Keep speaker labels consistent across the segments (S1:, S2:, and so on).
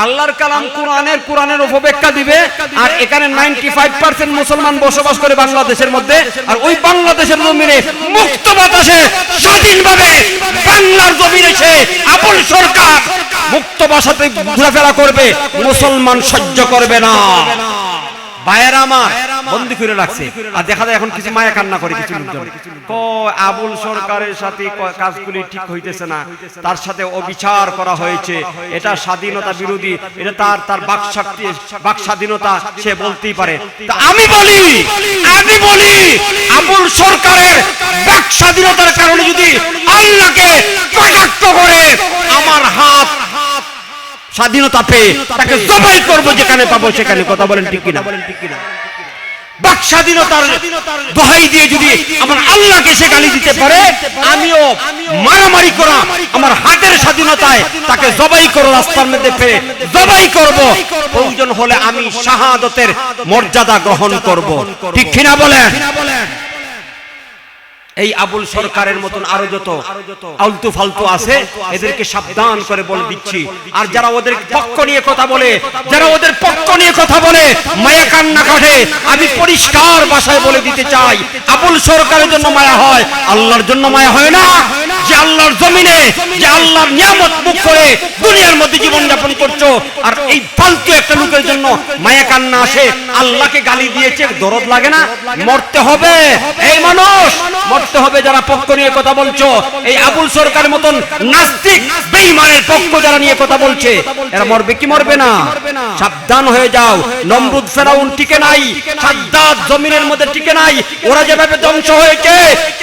S1: আল্লাহর কালাম কোরআনের অপব্যাখ্যা দিবে, আর এখানে 95% মুসলমান বসবাস করে বাংলাদেশের মধ্যে, আর ওই বাংলাদেশের জমিনে মুক্ত বাতাসে স্বাধীনভাবে বাংলার জমিনে সে আবুল সরকার মুক্ত বাসাতে ঘোরাফেরা করবে, মুসলমান সহ্য করবে না। ভাইয়েরা আমার বন্দী করে রাখছে, আর দেখা যায় এখন কিছু মায়া কান্না করে কিছু লোকজন, আবুল সরকারের সাথে কাজগুলি ঠিক হইতেছে না, তার সাথে অবিচার করা হয়েছে, এটা স্বাধীনতা বিরোধী, এটা তার বাক স্বাধীনতা সে বলতেই পারে। আমি বলি আবুল সরকারের বাক স্বাধীনতার কারণে যদি আল্লাহকে কটাক্ষ করে আমার হাত স্বাধীনতা পেয়ে তাকে জবাই করবো যেখানে পাবো সেখানে। কথা বলেন ঠিক কিনা? বাক স্বাধীনতার দোহাই দিয়ে যদি আমার আল্লাহকে সে গালি দিতে পারে, আমিও মারামারি করা আমার হাতের স্বাধীনতায় তাকে জবাই করো, রাস্তার মধ্যে পেয়ে জবাই করব, প্রয়োজন হলে আমি শাহাদতের মর্যাদা গ্রহণ করব। ঠিক কিনা বলেন? এই আবুল সরকারের মতন আরো যত আলতু ফালতু আছে এদেরকে সাবধান করে বলে দিচ্ছি। আর যারা ওদের পক্ষ নিয়ে কথা বলে মায়া কান্না কাটে, আমি পরিষ্কার ভাষায় বলে দিতে চাই, আবুল সরকারের জন্য মায়া হয়, আল্লাহর জন্য মায়া হয় না। যে আল্লাহর জমিনে যে আল্লাহর নিয়ামত মুখ করে দুনিয়ার মধ্যে জীবন যাপন করছো, আর এই ফালতু একটা লোকের জন্য মায়া কান্না আসে, আল্লাহকে গালি দিয়েছে, দরদ লাগে না? মরতে হবে এই মানুষ, মরতে হবে। যারা পক্ষ নিয়ে কথা বলছো, এই আবুল সরকারের মতন নাস্তিক বেঈমানের পক্ষ যারা নিয়ে কথা বলছে, এরা মরবে কি মরবে না? সাবধান হয়ে যাও। নমরুদ ফেরাউন টিকে নাই, সাদ্দাত জমিনের মধ্যে টিকে নাই, ওরা যেভাবে ধ্বংস হয়েছে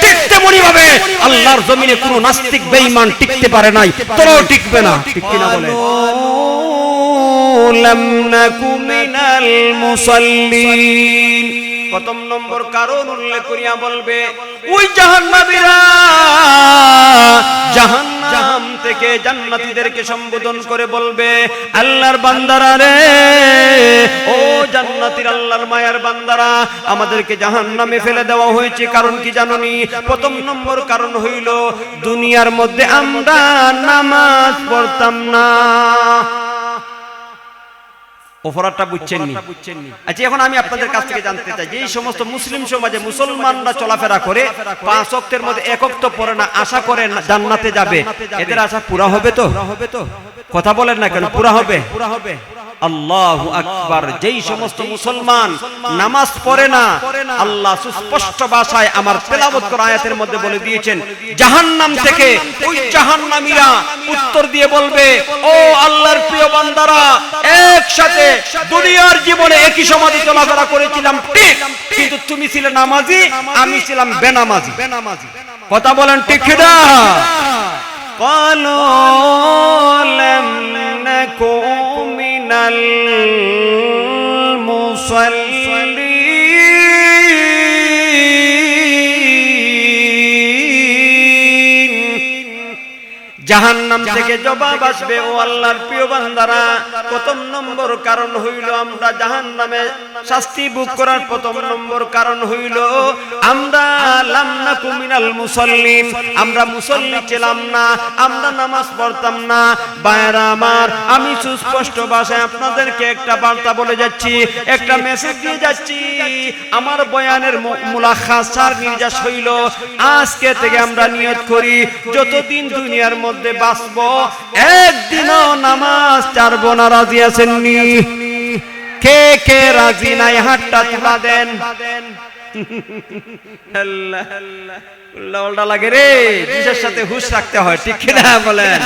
S1: ঠিক তেমনি ভাবে আল্লাহর জমিনে কোনো নাস্তিক বেঈমান টিকতে পারে নাই, তোরাও টিকবে না। ঠিক কিনা বলে? লাম নাকু মিনাল মুসাল্লিন। প্রথম নম্বর কারণ উল্লেখ করিয়া বলবে, ওই জাহান্নামীরা জাহান্নাম থেকে জান্নাতীদেরকে সম্বোধন করে বলবে, আল্লাহর বান্দারা রে, ও জান্নাতীর আল্লাহর মায়ার বান্দারা, আমাদেরকে জাহান্নামে ফেলে দেওয়া হয়েছে। কারণ কি জানোনি? প্রথম নম্বর কারণ হইল, দুনিয়ার মধ্যে আমরা নামাজ পড়তাম না। অপরাধটা বুঝছেন নি? আচ্ছা, এখন আমি আপনাদের কাছ থেকে জানতে চাই, যে এই সমস্ত মুসলিম সমাজে মুসলমানরা চলাফেরা করে, 5 ওয়াক্তের মধ্যে 1 ওয়াক্ত পড়ে না, আশা করে জান্নাতে যাবে, এদের আশা পুরা হবে তো? কথা বলেন না কেন? পুরা হবে। আল্লাহু আকবার। যেই সমস্ত মুসলমান নামাজ পড়ে না, আল্লাহ সুস্পষ্ট ভাষায় আমার তেলাওয়াত করা আয়াতের মধ্যে বলে দিয়েছেন, জাহান্নাম থেকে ওই জাহান্নামীরা উত্তর দিয়ে বলবে, ও আল্লাহর প্রিয় বান্দারা, একসাথে দুনিয়ার জীবনে একই সমাজে চলাফেরা করেছিলাম ঠিক, কিন্তু তুমি ছিলে নামাজি, আমি ছিলাম বেনামাজি। কথা বলেন ঠিক কিনা? ক্বালু লাম নাকু মিনাল মুসাল্লিন। জাহান্নাম থেকে জবাব আসবে, ও আল্লাহর প্রিয় বান্দারা, প্রথম নম্বর কারণ হইল আমরা জাহান্নামে শাস্তি ভোগ করার প্রথম নম্বর কারণ হইল আমরা লাম নাকু মিনাল মুসাল্লিন, আমরা মুসল্লি ছিলাম না, আমরা নামাজ পড়তাম না। ভাইরা আমার, আমি সুস্পষ্ট ভাষায় আপনাদেরকে একটা বার্তা বলে যাচ্ছি, একটা মেসেজ দিয়ে যাচ্ছি। আমার বয়ানের মুলাখাস সার নির্যাস হইল, আজকে থেকে আমরা নিয়ত করি, যতদিন দুনিয়ার মধ্যে বাঁচবো একদিনও নামাজ ছাড়বো না। রাজি আছেন নি? কে কে রাজি নাই? হাতটা তুলা দেন। উল্টা লাগে রে, জিসের সাথে হুশ রাখতে হয়। ঠিক কিনা বলেন?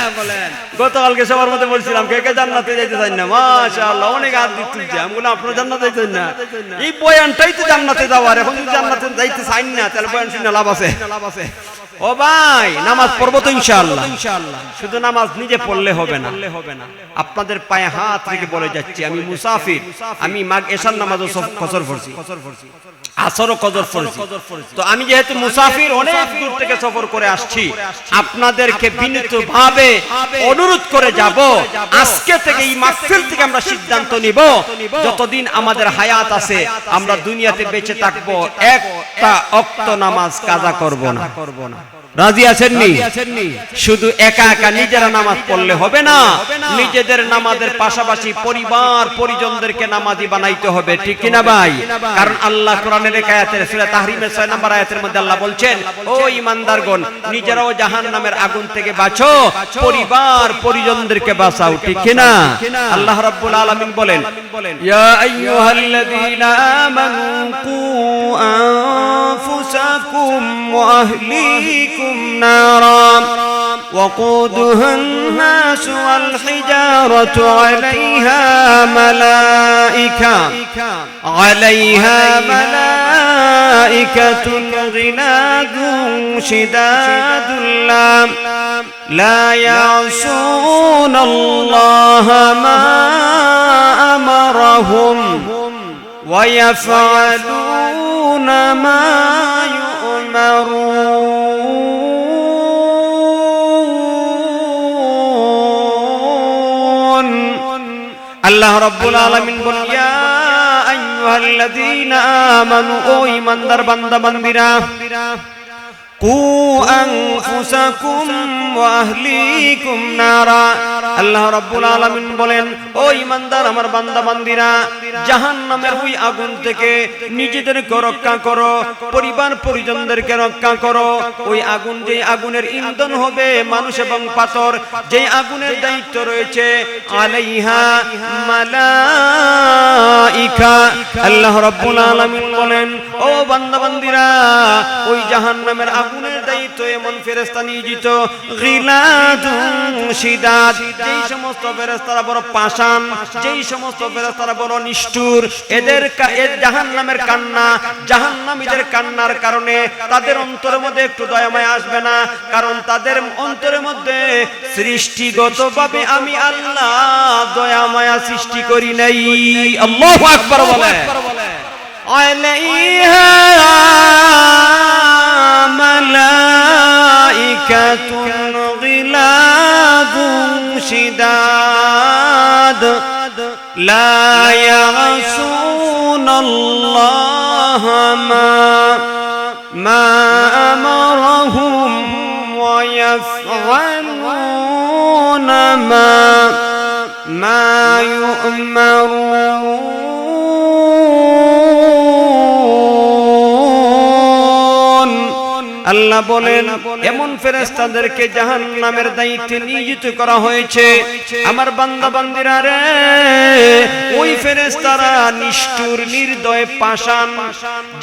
S1: গতকালকে সবার মধ্যে বলছিলাম, কে কে জান্নাতে যাইতে চান না? মাশাআল্লাহ, অনেক হাত দিচ্ছে। আমি বললাম, আপনারা জান্নাতে যাইতেন না? এই বয়ানটাই তো জান্নাতে যাওয়ার। এখন যদি জান্নাতে যাইতে চান না, তাহলে বয়ান শুনে লাভ আছে? ও ভাই, নামাজ পড়বো তো ইনশাআল্লাহ। শুধু নামাজ নিজে পড়লে হবে না, আপনাদের পায়ে হাত রেখে বলে যাচ্ছি, আমি মুসাফির, আমি এশার নামাজও কসর পড়ছি, আসরও কসর পড়ছি। তো আমি যেহেতু মুসাফির, অনেক দূর থেকে সফর করে আসছি, আপনাদেরকে বিনীতভাবে অনুরোধ করে যাব, আজকে থেকে এই মাহফিল থেকে আমরা সিদ্ধান্ত নিব, যতদিন আমাদের হায়াত আছে, আমরা দুনিয়াতে বেঁচে থাকবো, একটা ওয়াক্ত নামাজ কাজা করব না। রাজি আছেননি? শুধু একা একা নিজেরা নামাজ পড়লে হবে না, নিজেদের নামাজের পাশাপাশি পরিবার পরিজনদেরকে নামাজি বানাইতে হবে, ঠিক কিনা ভাই? কারণ আল্লাহ কোরআনের এক আয়াতে সূরা তাহরিমের 6 নম্বর আয়াতের মধ্যে আল্লাহ বলছেন, ও ঈমানদারগণ, নিজেরাও জাহান্নামের আগুন থেকে বাঁচো, পরিবার পরিজনদেরকে বাঁচাও, ঠিক কিনা? আল্লাহ রাব্বুল আলামিন বলেন, ইয়া আইয়ুহাল্লাযীনা আমানু কু আনফুসাকুম ওয়া আহলিকুম নারা وقودها الناس والحجارة عليها ملائكة غلاظ شداد لا يعصون الله ما أمرهم ويفعلون ما يؤمرون আল্লাহ রাব্বুল আলামিন বলেন, ইয়া আইয়ুহাল্লাযীনা আমানু, ও ঈমানদার বান্দা বান্দিরা, কু আনফুসাকুম ওয়া আহলিকুম নারা। আল্লাহ রাব্বুল আলামিন বলেন, ও ঈমানদার আমার বান্দা বান্দিরা, জাহান্নামের ওই আগুন থেকে নিজেদেরকে রক্ষা করো, পরিবার পরিজনদেরকে রক্ষা করো। ওই আগুন, যেই আগুনের ইন্ধন হবে মানুষ এবং পাথর, যেই আগুনের দায়িত্ব রয়েছে আলাইহা মালাইকা। আল্লাহ রাব্বুল আলামিন বলেন, ও বান্দা বান্দিরা, ওই জাহান্নামের আগুনের দায়িত্ব এমন ফেরেশতা নিয়োজিত, গিলাদুন শিদাদ, যেই সমস্ত ফেরেশতারা বড় পাষাণ, যেই সমস্ত ফেরেশতারা বড় নিষ্ঠুর, এদের জাহান্নামের কান্না, জাহান্নামীদের কান্নার কারণে তাদের অন্তরের মধ্যে একটু দয়া মায়া আসবে না, কারণ তাদের অন্তরের মধ্যে সৃষ্টিগতভাবে আমি আল্লাহ দয়া মায়া সৃষ্টি করি নাই। আল্লাহু আকবার বলে, আলাইহা মালাইকাতুন গিলাদুন শিদাদ লা ইয়াসুনাল্লাহ মা আমারহুম ওয়া ইয়াফআলুনা মা ইউ'মারুন। আল্লাহ বলেন, এমন ফেরেশতাদেরকে জাহান্নামের দায়িত্বে নিয়োজিত করা হয়েছে। আমার বান্দা বান্দিরা রে, ওই ফেরেশতারা নিষ্ঠুর, নির্দয়, পাষাণ।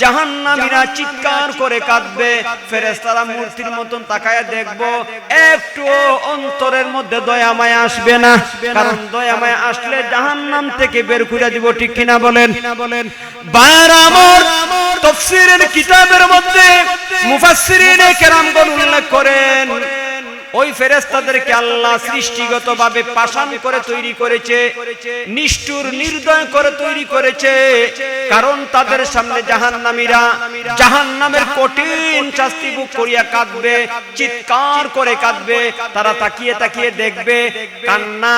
S1: জাহান্নামীরা চিৎকার করে কাঁদবে, ফেরেশতারা মূর্তির মতন তাকায়া দেখবো, একটু অন্তরের মধ্যে দয়া মায়া আসবে না, কারণ দয়া মায়া আসলে জাহান্নাম থেকে বের করে দিব, ঠিক কিনা বলেন? ভাইরা আমার, তাফসীরের কিতাবের মধ্যে মুফাসসিরিনে কেরামগণ উল্লেখ করেন, ওই ফেরেশতাদেরকে আল্লাহ সৃষ্টিগতভাবে পাষাণ করে তৈরি করেছে, নিষ্ঠুর নির্দয় করে তৈরি করেছে, কারণ তাদের সামনে জাহান্নামীরা জাহান্নামের কঠিন শাস্তি ভোগ করিয়া কাঁদবে, চিৎকার করে কাঁদবে। তারা তাকিয়ে তাকিয়ে দেখবে, কান্না,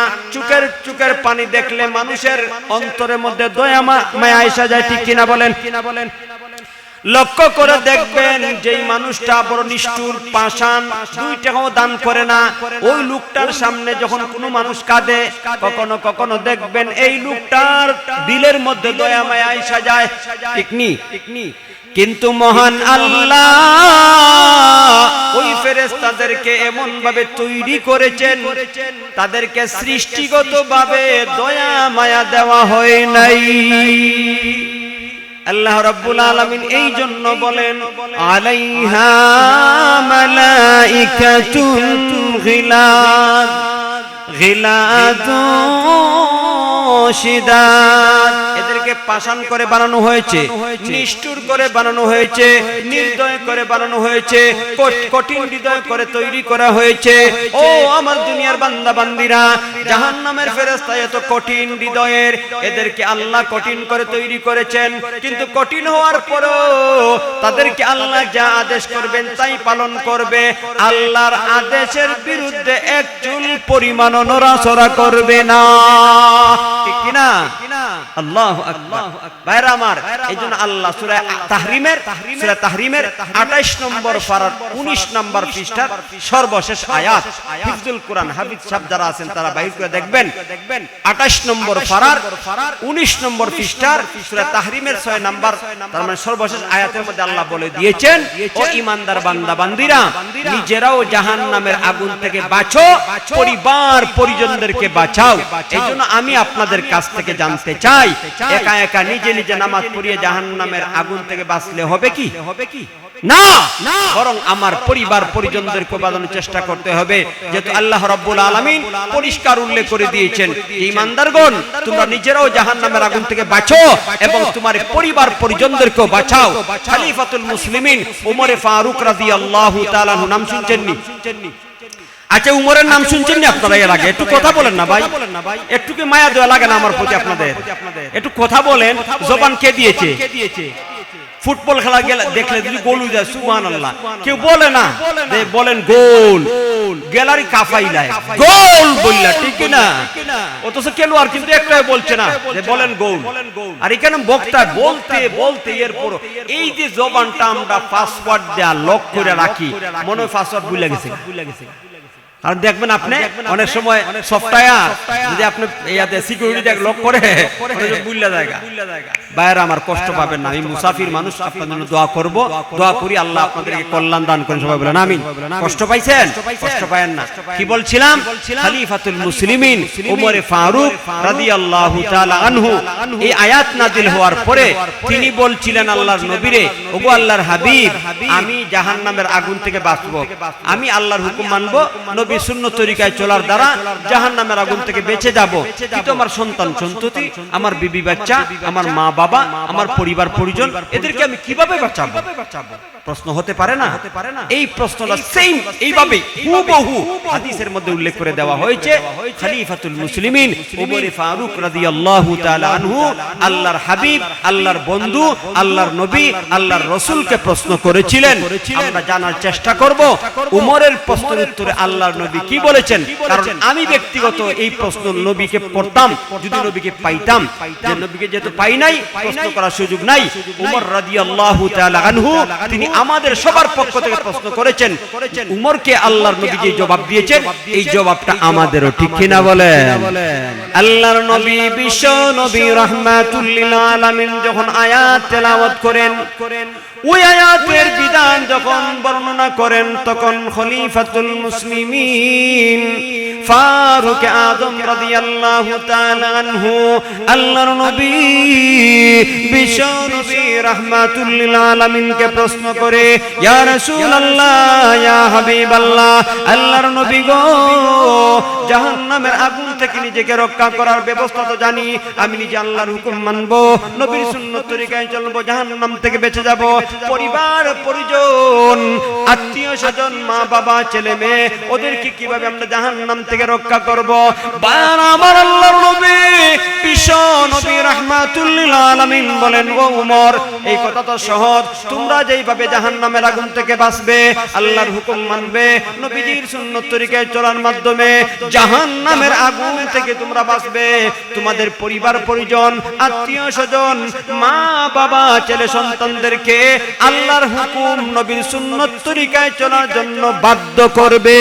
S1: চোখের পানি দেখলে মানুষের অন্তরের মধ্যে দয়া মায়া এসে যায়, ঠিক কিনা বলেন? লক্ষ্য করে দেখবেন, যেই মানুষটা বড় নিষ্ঠুর, পাষাণ, 2 টাকাও দান করে না, ওই লোকটার সামনে যখন কোনো মানুষ কাঁদে, কখনো কখনো দেখবেন এই লোকটার দিলের মধ্যে দয়া মায়া এসে যায়, ঠিক নি? কিন্তু মহান আল্লাহ ওই ফেরেশতাদেরকে এমন ভাবে তৈরি করেছেন, তাদেরকে সৃষ্টিগতভাবে দয়া মায়া দেওয়া হয় নাই। আল্লাহ রাব্বুল আলামিন এই জন্য বলেন, আলাইহা মালাইকাতুন গিলাদুন শিদাদ। এদেরকে পাষাণ করে বানানো হয়েছে, নিষ্ঠুর করে বানানো হয়েছে, নির্দয় করে বানানো হয়েছে, কঠিন হৃদয় করে তৈরি করা হয়েছে। ও আমার দুনিয়ার বান্দা বান্দিরা, জাহান্নামের ফেরেশতা এত কঠিন হৃদয়ের, এদেরকে আল্লাহ কঠিন করে তৈরি করেছেন। কিন্তু কঠিন হওয়ার পরও তাদেরকে আল্লাহ যা আদেশ করবেন তাই পালন করবে। আল্লাহর আদেশের বিরুদ্ধে এক চুল পরিমাণও নড়াচড়া করবে না, ঠিক কিনা? আল্লাহু আকবার। ভাইরা আমার, এইজন্য আল্লাহ সূরা তাহরিমের 28 নম্বর পারার 19 নম্বর পৃষ্ঠার সর্বশেষ আয়াত, হিফজুল কোরআন হাফিজ সাহেব যারা আছেন তারা বাইর করে দেখবেন, 28 নম্বর পারার 19 নম্বর পৃষ্ঠার সূরা তাহরিমের 6 নম্বর, তার মানে সর্বশেষ আয়াতের মধ্যে আল্লাহ বলে দিয়েছেন, ও ঈমানদার বান্দা বান্দীরা, নিজেরাও জাহান্নামের আগুন থেকে বাঁচো, পরিবার পরিজনদেরকে বাঁচাও। এইজন্য আমি আপনাদের কাছ থেকে জানতে চাই, একা একা নিজে নিজে নামাজ পড়িয়ে জাহান্নামের আগুন থেকে বাঁচলে হবে কি? না, বরং আমার পরিবার পরিজনদেরকে বাঁচানোর চেষ্টা করতে হবে। যেহেতু আল্লাহ রাব্বুল আলামিন পরিষ্কার উল্লেখ করে দিয়েছেন, ঈমানদারগণ তোমরা নিজেরাও জাহান্নামের আগুন থেকে বাঁচো এবং তোমার পরিবার পরিজনদেরকেও বাঁচাও। খলিফাতুল মুসলিমিন ওমর ফারুক রাদিয়াল্লাহু তাআলা নাম শুনছেননি? আচ্ছা, উমরের নাম শুনছেন না আপনারা এর আগে? একটু কথা বলেন না ভাই, একটু কি মায়া দয়া লাগে না আমার প্রতি আপনাদের? একটু কথা বলেন। জবান কে দিয়েছে? ফুটবল খেলা গেলে দেখলে যদি গোল হয়ে যায়, সুবহানাল্লাহ, কেউ বলে না যে বলেন গোল, গ্যালারি কাফাইলায় গোল বললা, ঠিক না? অথচ খেলোয়াড় কিন্তু একটাই বলছে না যে বলেন গোল। আর এখানে বক্তা বলতে বলতে এরপর এই যে জবানটা আমরা পাসওয়ার্ড দেয়া লক করে রাখি, মনে হয় পাসওয়ার্ড ভুলে গেছে। আর দেখবেন আপনি অনেক সময় সফটওয়্যার যদি আপনি ইয়াতে সিকিউরিটি লক করে বুঝলা জায়গা। ভাইরা আমার, কষ্ট পাবেন না, আমি মুসাফির মানুষ, আপনাদের জন্য দোয়া করব, দোয়া করি আল্লাহ আপনাদেরকে কল্যাণ দান করেন। সবাই বলেন আমিন। কষ্ট পাইছেন? কষ্ট পায়েন না। কি বলছিলাম? খলিফাতুল মুসলিমিন ওমর ফারুক রাদিয়াল্লাহু তাআলা আনহু এই আয়াত নাযিল হওয়ার পরে তিনি বলছিলেন আল্লাহর নবীরে, ওগো আল্লাহর হাবিব, আমি জাহান্নামের আগুন থেকে বাঁচবো, আমি আল্লাহর হুকুম মানবো, নবী সুন্নত তরিকায় চলার দ্বারা জাহান্নামের আগুন থেকে বেঁচে যাব। কিন্তু আমার সন্তান সন্ততি, আমার বিবি বাচ্চা, আমার মা বাবা, আমার পরিবার পরিজন, এদেরকে আমি কিভাবে বাঁচাবো? প্রশ্ন হতে পারে না? এই প্রশ্নটা সেম এইভাবে হুবহু হাদিসের মধ্যে উল্লেখ করে দেওয়া হয়েছে। খলিফাতুল মুসলিমিন ওমর ফারুক রাদিয়াল্লাহু তাআলা আনহু আল্লাহর হাবিব, আল্লাহর বন্ধু, আল্লাহর নবী, আল্লাহর রাসূলকে প্রশ্ন করেছিলেন। আমরা জানার চেষ্টা করব উমরের প্রশ্নের উত্তরে আল্লাহর নবী কি বলেছেন, কারণ আমি ব্যক্তিগত এই প্রশ্ন নবীকে পড়তাম, যদি নবীকে পাইতাম। যে নবীকে যেহেতু পাই নাই, প্রশ্ন করার সুযোগ নাই, উমর রাদিয়াল্লাহু তাআলা আনহু তিনি আমাদের সবার পক্ষ থেকে প্রশ্ন করেছেন। উমরকে আল্লাহর নবী যে জবাব দিয়েছেন, এই জবাবটা আমাদেরও ঠিক কিনা বলেন? আল্লাহর নবী বিশ্ব নবী রাহমাতুল লিল আলামিন যখন আয়াত তেলাওয়াত করেন, ওই আয়াতের বিধান যখন বর্ণনা করেন, তখন খলিফাতুল মুসলিমিন ফারুক আযম রাদিয়াল্লাহু তাআলা আনহু আল্লাহর নবী বিশ্ব নবী রাহমাতুল লিল আলামিনকে প্রশ্ন করে, ইয়া রাসূলুল্লাহ, ইয়া হাবিবাল্লাহ, আল্লাহর নবী গো, জাহান্নামের আগুন থেকে নিজেকে রক্ষা করার ব্যবস্থা তো জানি, আমি নিজে আল্লাহর হুকুম মানব, নবীর সুন্নত তরিকায় চলবো, জাহান্নাম থেকে বেঁচে যাব। পরিবার পরিজন, আত্মীয় স্বজন, মা বাবা, ছেলে মেয়ে, ওদেরকে কিভাবে আমরা জাহান্নাম থেকে রক্ষা করব? আমার আল্লাহর নবী বিশ্ব নবী রাহমাতুল লিল আলামিন বলেন, ও উমর, এই কথা তো সহজ, তোমরা যেইভাবে জাহান্নামের আগুন থেকে বাঁচবে, আল্লাহর হুকুম মানবে, নবীজির সুন্নত তরিকায় চলার মাধ্যমে জাহান্নামের আগুন থেকে তোমরা বাঁচবে। তোমাদের পরিবার পরিজন, আত্মীয় স্বজন, মা বাবা, ছেলে সন্তানদেরকে আল্লাহর হুকুম, নবীর সুন্নত তরিকায় চলার জন্য বাধ্য করবে,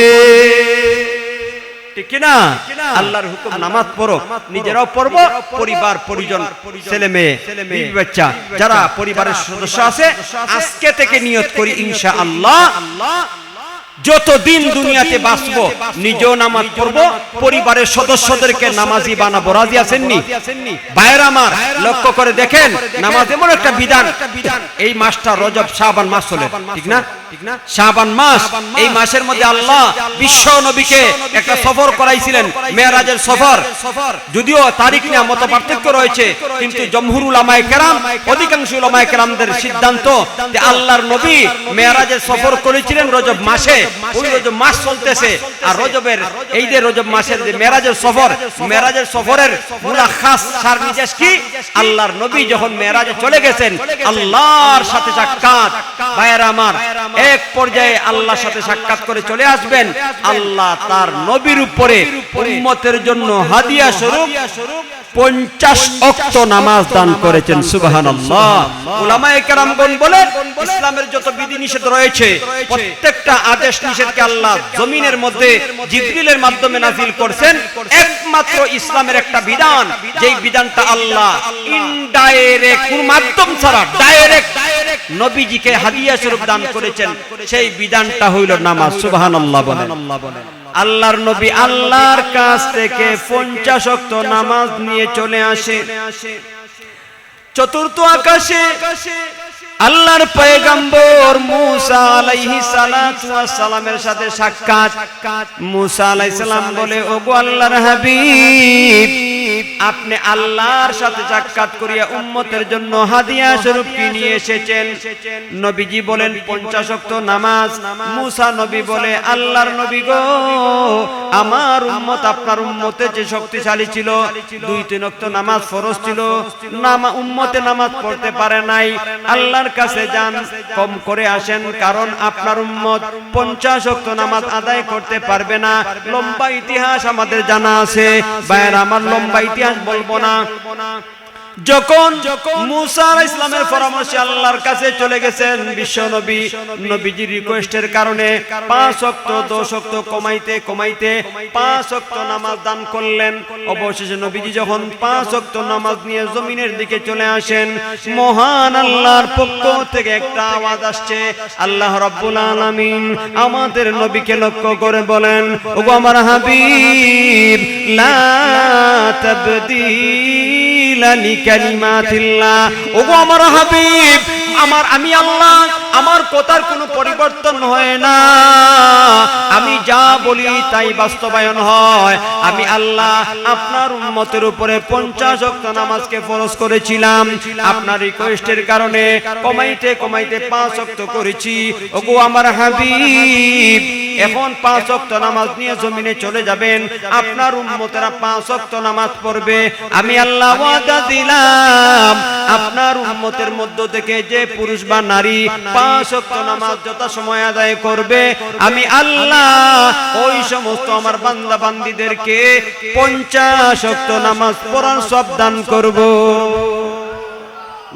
S1: ঠিক কিনা? আল্লাহর হুকুম, নামাজ পড়ো, নিজেরাও পড়বো, পরিবার পরিজন, ছেলে মেয়ে, বিবি বাচ্চা, যারা পরিবারের সদস্য আছে, আজকে থেকে নিয়ত করি ইনশাআল্লাহ যতদিন দুনিয়াতে বাঁচবো নিজেও নামাজ পড়বো, পরিবারের সদস্যদেরকে নামাজি বানাবো। রাজি আছেননি? ভাইরা আমার, লক্ষ্য করে দেখেন, নামাজ এমন একটা বিধান, এই মাসটা রজব শাবান মাস চলে, ঠিক না? শাবান মাস, এই মাসের মধ্যে আল্লাহ বিশ্ব নবীকে একটা সফর করাইছিলেন, মেরাজের সফর। যদিও তারিখ নিয়ে মত পার্থক্য রয়েছে, কিন্তু জমহুর উলামায়ে কেরাম, অধিকাংশ উলামায়ে কেরামদের সিদ্ধান্ত যে আল্লাহর নবী মেরাজের সফর করেছিলেন রজব মাসে। ওই রজব মাস চলতেছে, আর রজবের এই যে রজব মাসের যে মেরাজের সফর, মেরাজের সফরের মুলাখাস সার নির্দেশ কি? আল্লাহর নবী যখন মেরাজে চলে গেছেন, আল্লাহর সাথে সাক্ষাৎ। ভাইরা আমার, এক পর্যায়ে আল্লাহর সাথে সাক্ষাৎ করে চলে আসবেন, আল্লাহ তার নবীর উপরে উম্মতের জন্য হাদিয়া স্বরূপ 50 ওয়াক্ত নামাজ দান করেছেন। সুবহানাল্লাহ। উলামায়ে কেরামগণ বলেন ইসলামের যত বিধিনিষেধ রয়েছে প্রত্যেকটা আদেশ নিষেধকে আল্লাহ জমিনের মধ্যে জিবরিলের মাধ্যমে নাযিল করেছেন। একমাত্র ইসলামের একটা বিধান, যেই বিধানটা আল্লাহ ইনডাইরেক্ট কোন মাধ্যম ছাড়া ডাইরেক্ট নবীজিকে হাদিয়া স্বরূপ দান করেছেন, সেই বিধানটা হইল নামাজ। সুবহানাল্লাহ বলেন। আল্লাহর নবী আল্লাহর কাছ থেকে 50 ওয়াক্ত নামাজ নিয়ে চলে আসে। চতুর্থ আকাশে আল্লাহর পয়গম্বর মুসা আলাইহিস সালাতু ওয়াস সালামের সাথে সাক্ষাৎ। মুসা আলাইহিস সালাম বলে, ওগো আল্লাহর হাবিব, আপনি আল্লাহর সাথে সাক্ষাৎ করিয়া উম্মতের জন্য হাদিয়া স্বরূপ কি নিয়ে এসেছেন? নবীজি বলেন 50 ওয়াক্ত নামাজ। মুসা নবী বলে, আল্লাহর নবী গো, আমার উম্মত আপনার উম্মতে যে শক্তিশালী ছিল, 2-3 ওয়াক্ত নামাজ ফরজ ছিল, উম্মতে নামাজ পড়তে পারে নাই। আল্লাহর কাছে যান, কম করে আসেন, কারণ আপনার উম্মত 50 ওয়াক্ত নামাজ আদায় করতে পারবে না। লম্বা ইতিহাস আমাদের জানা আছে, ভাইয়েরা আমার, লম্বা ইতিহাস বলবো না। যখন মুসা আলাইহিস সালামের পরামর্শে আল্লাহর কাছে চলে গেছেন বিশ্ব নবী, নবীজির রিকোয়েস্টের কারণে 5 ওয়াক্ত 10 ওয়াক্ত কমাইতে 5 ওয়াক্ত নামাজ দান করলেন। অবশেষে নবীজি যখন 5 ওয়াক্ত নামাজ নিয়ে জমিনের দিকে চলে আসেন, মহান আল্লাহর পক্ষ থেকে একটা আওয়াজ আসছে। আল্লাহ রাব্বুল আলামিন আমাদের নবীকে লক্ষ্য করে বলেন, ওগো আমার হাবিব, লা তাবদীলা লিকালিমাতিল্লাহ, ওগো আমার হাবিব, আমি আল্লাহ, আমার কথার কোনো পরিবর্তন হয় না, আমি যা বলি তাই বাস্তবায়ন হয়। আমি আল্লাহ আপনার উম্মতের উপরে 50 ওয়াক্ত নামাজকে ফরজ করেছিলাম, আপনার রিকোয়েস্টের কারণে কমাইতে 5 ওয়াক্ত করেছি। ওগো আমার হাবিব, এখন 5 ওয়াক্ত নামাজ নিয়ে জমিনে চলে যাবেন, আপনার উম্মতেরা 5 ওয়াক্ত নামাজ পড়বে। আমি আল্লাহ ওয়াদা দিলাম, আপনার উম্মতের মধ্য থেকে যে পুরুষ বা নারী 5 ওয়াক্ত নামাজ যথাসময়ে আদায় করবে, আমি আল্লাহ ওই সমস্ত আমার বান্দা বান্দীদেরকে 50 ওয়াক্ত নামাজ পড়ার সব দান করব।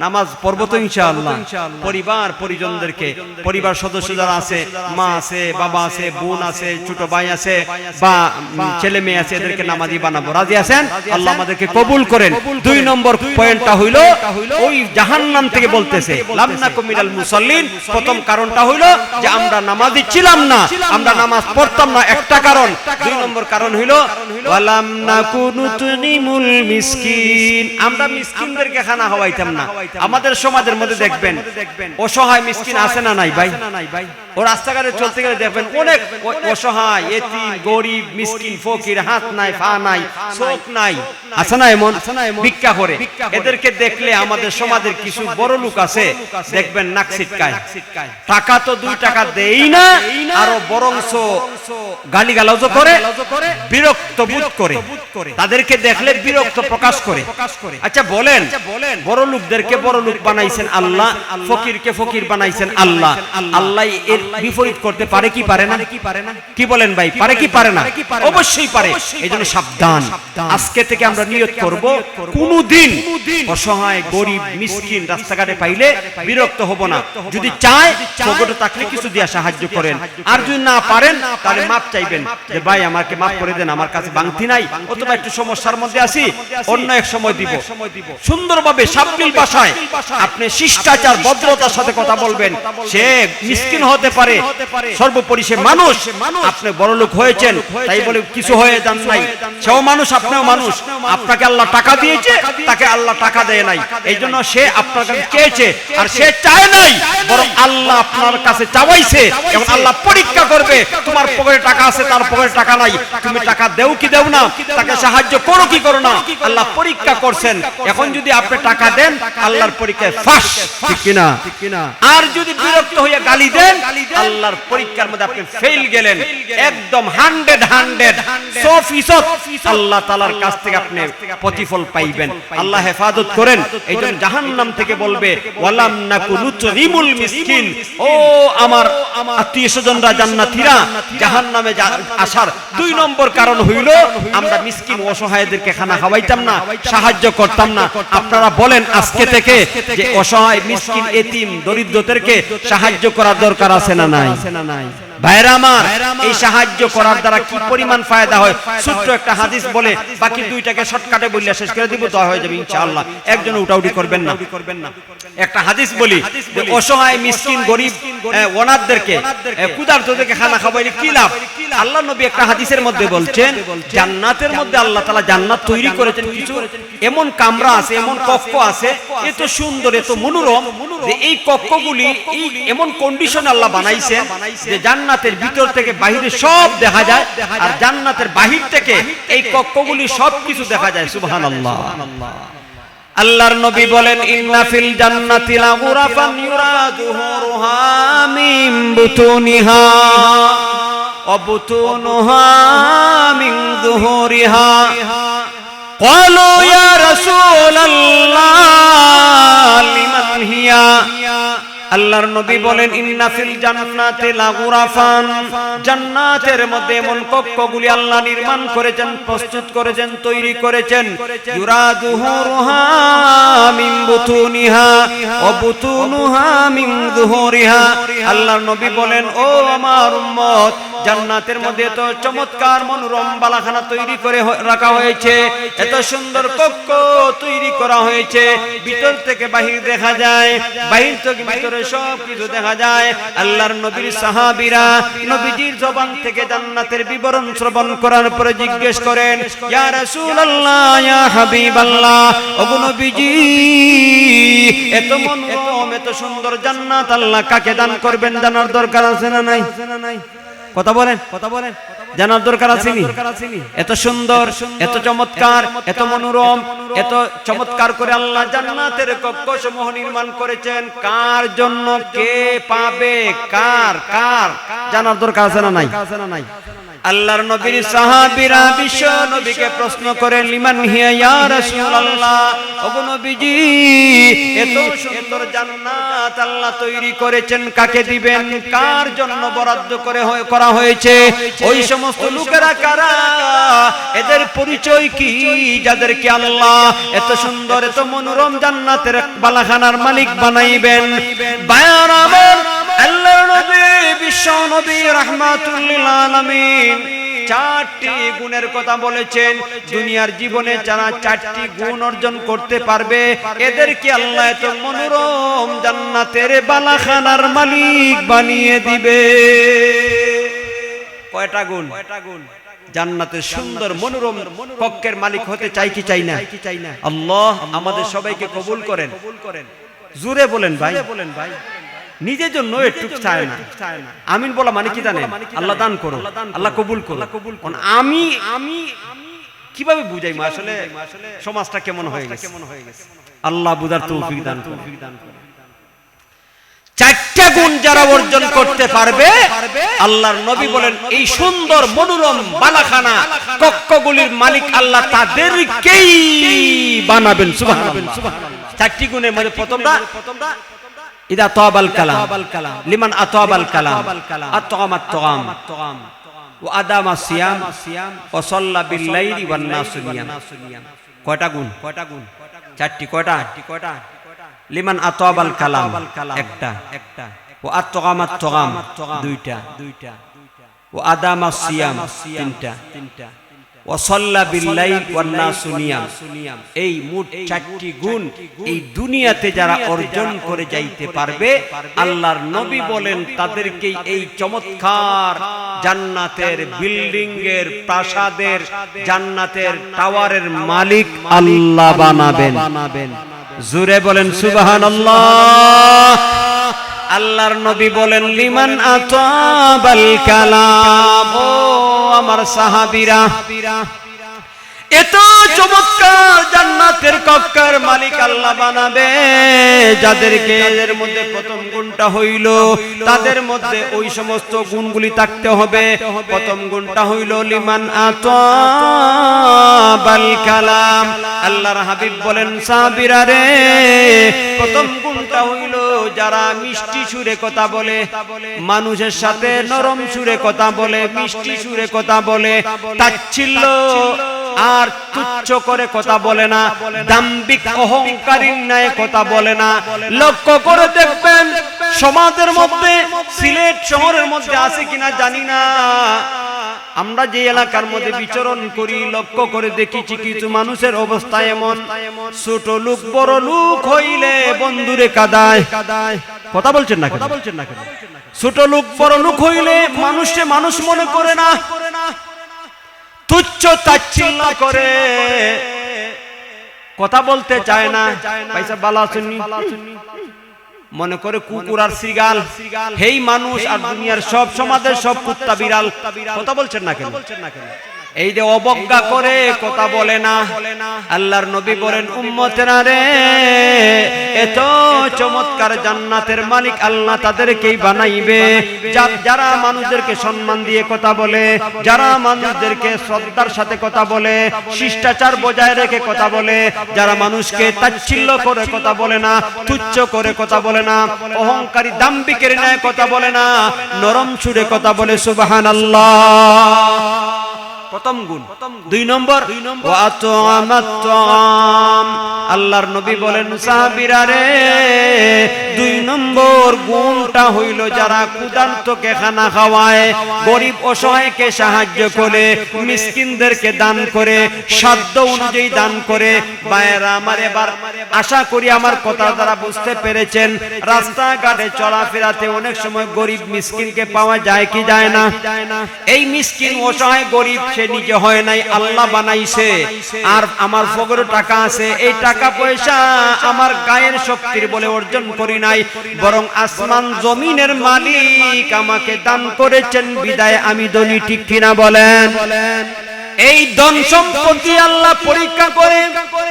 S1: নামাজ পড়ব তো ইনশাআল্লাহ। পরিবার পরিজনদেরকে, পরিবার সদস্য যারা আছে, মা আছে, বাবা আছে, বোন আছে, ছোট ভাই আছে বা ছেলে মেয়ে আছে, এদেরকে নামাজি বানাবো। রাজি আছেন? আল্লাহ আমাদেরকে কবুল করেন। 2 নম্বর পয়েন্টটা হইল, ওই জাহান্নাম থেকে বলতেছে লাম নাকুম মিনাল মুসাল্লিন। প্রথম কারণটা হইল যে আমরা নামাজি ছিলাম না, আমরা নামাজ পড়তাম না, একটা কারণ। 2 নম্বর কারণ হইল ওয়ালাম নাকুনু তুনিমুল মিসকিন, আমরা মিসকিনদেরকে খানা খাওয়াইতাম না। আমাদের সমাজের মধ্যে দেখবেন অসহায় মিসকিন আছে না নাই ভাই? ও রাস্তাঘাটে চলতে গেলে দেখবেন অনেক অসহায়, এতিম, গরিব, মিসকিন, ফকির, হাত নাই, পা নাই, চোখ নাই, আছে না এমন? ভিক্ষা করে। এদেরকে দেখলে আমাদের সমাজের কিছু বড় লোক আছে, দেখবেন নাক ছিটকায়। টাকা তো 2 টাকা দেই না, আরো বরংস গালিগালাজও করে, বিরক্ত বোধ করে, তাদেরকে দেখলে বিরক্ত প্রকাশ করে। আচ্ছা বলেন, বড় লোকদেরকে বড় লোক বানাইছেন আল্লাহ, ফকিরকে ফকির বানাইছেন আল্লাহ, আল্লাহ এর বিপরীত করতে পারে কি পারে না? কি বলেন ভাই, পারে কি পারে না? অবশ্যই পারে। এইজন্য সাবধান, আজকে থেকে আমরা নিয়ত করব, কোনদিন অসহায়, গরিব, মিসকিন রাস্তাঘাটে পাইলে বিরক্ত হব না। যদি চায় পকেটে থাকলে কিছু দিয়ে সাহায্য করেন, আর যদি না পারেন তাহলে মাপ চাইবেন যে ভাই আমাকে মাফ করে দেন, আমার কাছে বাংতি নাই, অথবা একটু সমস্যার মধ্যে আছি, অন্য এক সময় দিব। সুন্দরভাবে সাবলীল ভাষায় আপনি শিষ্টাচার ভদ্রতার সাথে কথা বলবেন। সে মিসকিন হতে পারে, সর্বোপরি সে মানুষ। আপনি বড় লোক হয়েছেন তাই বলে কিছু হয়ে যান নাই, সেও মানুষ, আপনিও মানুষ। আপনাকে আল্লাহ টাকা দিয়েছে, তাকে আল্লাহ টাকা দেয় নাই, এই জন্য সে আপনার কাছে চেয়েছে, আর সে চায় নাই, বরং আল্লাহ আপনার কাছে চাওয়াইছে। এবং আল্লাহ পরীক্ষা করবে, তোমার পকেটে টাকা আছে, তার পকেটে টাকা নাই, তুমি টাকা দেও কি দেও না, তাকে সাহায্য করো কি করো না, আল্লাহ পরীক্ষা করছেন। এখন যদি আপনি টাকা দেন, আল্লাহর পরীক্ষায় ফাঁস, ঠিক কিনা? আর যদি বিরক্ত হইয়া গালি দেন, আল্লাহর পরীক্ষার মধ্যে আপনি ফেল গেলেন, একদম 100% আল্লাহ তাআলার কাছ থেকে আপনি প্রতিফল পাইবেন। আল্লাহ হেফাজত করেন। এইজন্য জাহান্নাম থেকে বলবে ওয়ালাম নাকু নুতরিমুল মিসকিন, ও আমার আত্মীয় স্বজনরা জান্নাতীরা জাহান্নামে আসার 2 নম্বর কারণ হইল আমরা মিসকিন অসহায়দেরকে খানা খাওয়াইতাম না, সাহায্য করতাম না। আপনারা বলেন আজকে থেকে যে অসহায় মিসকিন এতিম দরিদ্রদেরকে সাহায্য করার দরকার আছে না নাই? ভাইরা আমার, এই সাহায্য করার দ্বারা কি পরিমাণ ফায়দা হয় ছোট্ট একটা হাদিস বলে বাকি 2টাকে শর্টকাটে বললে শেষ করে দিব, দোয়া হয়ে যাবে ইনশাআল্লাহ। একজন উঠাউটি করবেন না। একটা হাদিস বলি যে অসহায় মিসকিন গরিব অনাথদেরকে ক্ষুধার্তদেরকে খানা খাওয়াইলে কি লাভ? আল্লাহ নবী একটা হাদিসের মধ্যে বলছেন জান্নাতের মধ্যে আল্লাহ তাআলা জান্নাত তৈরি করেছেন, কিছু এমন কামরা আছে, এমন কক্ষ আছে এত সুন্দর এত মনোরম যে এই কক্ষগুলি এই এমন কন্ডিশন আল্লাহ বানাইছেন যে জান্নাতের ভিতর থেকে বাহিরে সব দেখা যায়, আর জান্নাতের বাহির থেকে এই কক্ষগুলি সবকিছু দেখা যায়। সুবহানাল্লাহ। আল্লাহর নবী বলেন ইন্না ফিল জান্নাতি লাগুরাফান ইউরা যুহুরুহা মিন বুতুনিহা ওয়া বুতুনুহা মিন যুহুরিহা। ক্বালু ইয়া রাসূলাল্লাহ লিমান হিয়া। আল্লাহর নবী বলেন ইন্না ফিল জান্নাতি লাগুরাফান, জান্নাতের মধ্যে এমন কক্ষগুলি আল্লাহ নির্মাণ করেছেন, প্রস্তুত করেছেন, তৈরি করেছেন। ইউরাদুহুরুহা মিন বুতুনিহা ওয়া বুতুনুহা মিন যুহুরিহা। আল্লাহর নবী বলেন ও আমার উম্মত, জান্নাতের মধ্যে এত চমৎকার মনোরম বালাখানা তৈরি করে রাখা হয়েছে, এত সুন্দর কক্ষ তৈরি করা হয়েছে, ভিতর থেকে বাহির দেখা যায়, বাহির থেকে ভিতরে সব কিছু দেখা যায়। আল্লাহর নবীর সাহাবীরা নবীজির জবান থেকে জান্নাতের বিবরণ শ্রবণ করার পরে জিজ্ঞেস করেন ইয়া রাসূলুল্লাহ ইয়া হাবিবাল্লাহ, ওগো নবীজি এত মনোরম এত সুন্দর জান্নাত আল্লাহ কাকে দান করবেন জানার দরকার আছে না নাই? কথা বলেন, জানার দরকার আছে নি? এত সুন্দর এত চমৎকার এত মনোরম এত চমৎকার করে আল্লাহ জান্নাতের কক্ষ সমূহ নির্মাণ করেছেন, কার জন্য? কে পাবে? কার কার জানার দরকার আছে না নাই? আল্লাহর নবীর সাহাবীরা বিশ্ব নবীকে প্রশ্ন করেন লিমান হিয়া ইয়া রাসূলুল্লাহ, ওগো নবীজি এত সুন্দর জান্নাত আল্লাহ তৈরি করেছেন কাকে দিবেন? কার জন্য বরাদ্দ করা হয়েছে? ওই সমস্ত লোকেরা কারা? এদের পরিচয় কি যাদেরকে আল্লাহ এত সুন্দর এত মনোরম জান্নাতের বালাখানার মালিক বানাইবেন? বায়ার আমার আল্লাহর নবী বিশ্ব নবী রাহমাতুল লিল আলামিন 4টি গুণের কথা বলেছেন। দুনিয়ার জীবনে যারা 4টি গুণ অর্জন করতে পারবে এদেরকে আল্লাহ এত মনোরম জান্নাতের বালাখানার মালিক বানিয়ে দিবে। কয়টা গুণ? জান্নাতের সুন্দর মনোরম কক্ষের মালিক হতে চাই কি চাই না? আল্লাহ আমাদের সবাইকে কবুল করেন। জোরে বলেন ভাই। নিজের জন্য একটু চায় না। আমিন বলা মানে কি জানেন? আল্লাহ দান করো, আল্লাহ কবুল করো। আমি কিভাবে বুঝাই আসলে সমাজটা কেমন হয়ে গেছে? আল্লাহ বুঝার তৌফিক দান করুন। 4টা গুণ যারা অর্জন করতে পারবে আল্লাহর নবী বলেন এই সুন্দর মনোরম বালাখানা কক্ষগুলির মালিক আল্লাহ তাদেরকেই বানাবেন। সুবহানাল্লাহ। 4টি গুণের মধ্যে প্রথমটা ইদা তাবাল কালাম লিমান আতাবাল কালাম আতগামাত তাগাম ওয়া আদামা সিয়াম ওয়া সাল্লা বিল লাইলি ওয়ান নাসু নিয়াম। কয়টা গুণ? 4টি। কয়টা? লিমান আতাবাল কালাম একটা, ওয়া আতগামাত তাগাম দুইটা, ওয়া আদামা সিয়াম তিনটা, ওয়া সাল্লা বিল লাইল ওয়ান নাসু নিয়াম। এই মোট 4টি গুণ এই দুনিয়াতে যারা অর্জন করে যাইতে পারবে আল্লাহর নবী বলেন তাদেরকেই এই চমৎকার জান্নাতের বিল্ডিং এর প্রাসাদের জান্নাতের টাওয়ারের মালিক আল্লাহ বানাবেন। জোরে বলেন সুবহানাল্লাহ। আল্লাহর নবী বলেন লিমান আতাবাল কালাম, ও আমার সাহাবীরা এত চমৎকার জান্নাতের কক্ষের মালিক আল্লাহ বানাবে যাদেরকে। এর মধ্যে প্রথম গুণটা হইল তাদের মধ্যে ওই সমস্ত গুণগুলি থাকতে হবে। প্রথম গুণটা হইল লিমান আতাবাল কালাম। আল্লাহর হাবিব বলেন সাহাবীরা রে প্রথম গুণটা হইল যারা মিষ্টি সুরে কথা বলে, মানুষের সাথে নরম সুরে কথা বলে, মিষ্টি সুরে কথা বলে, তাচ্ছিল্য আর তুচ্ছ করে কথা বলে না, দাম্ভিক অহংকারীর ন্যায় কথা বলে না। লক্ষ্য করে দেখবেন সমাজের মধ্যে, সিলেট শহরের মধ্যে আছে কিনা জানি না, আমরা যে এলাকার মধ্যে বিচরণ করি লক্ষ্য করে দেখেছি কিছু মানুষের অবস্থা এমন, ছোট লোক বড় লোক হইলে বন্ধুরে কাদায়। কথা বলছেন না কেন? ছোট লোক বড় লোক হইলে মানুষে মানুষ মনে করে না, তুচ্ছ তাচ্ছিল্য করে, কথা বলতে চায় না। পয়সা বালা শুনি মনে করে কুকুর আর শ্রীগাল, হেই মানুষ আর দুনিয়ার সব সমাজের সব কুত্তা বিড়াল। কথা বলছেন না কেন? এই যে অবজ্ঞা করে কথা বলে না, আল্লাহর নবী বলেন উম্মতেরা রে, এত চমৎকার জান্নাতের মালিক আল্লাহ তাদেরকেই বানাইবে যারা মানুষদেরকে সম্মান দিয়ে কথা বলে, যারা মানুষদেরকে শ্রদ্ধার সাথে কথা বলে, শিষ্টাচার বজায় রেখে কথা বলে, যারা মানুষকে তাচ্ছিল্য করে কথা বলে না, তুচ্ছ করে কথা বলে না, অহংকারী দাম্ভিকের ন্যায় কথা বলে না, নরম সুরে কথা বলে। সুবহানাল্লাহ। প্রথম গুণ। দুই নম্বর, আল্লাহর নবী বলেন সাহাবীরা রে, দুই নম্বর গুণটা হইল যারা ক্ষুধার্তকে খানা খাওয়ায়, গরিব অসহায়কে সাহায্য করে, মিসকিনদেরকে দান করে, সাধ্য অনুযায়ী দান করে। ভাইয়েরা আমার, এবার আশা করি আমার কথা দ্বারা বুঝতে পেরেছেন। রাস্তাঘাটে চলাফেরাতে অনেক সময় গরিব মিসকিনকে পাওয়া যায় কি যায় না? এই মিসকিন অসহায় গরিব সে নিজে হয় নাই, আল্লাহ বানাইছে। আর আমার পকেটে টাকা আছে, এই টাকা পয়সা আমার গায়ের শক্তির বলে অর্জন করি নাই, বরং আসমান জমিনের মালিক আমাকে দান করেছেন বিদায় আমি ধনী। ঠিক কিনা বলেন? এই ধন সম্পত্তি আল্লাহ পরীক্ষা করে,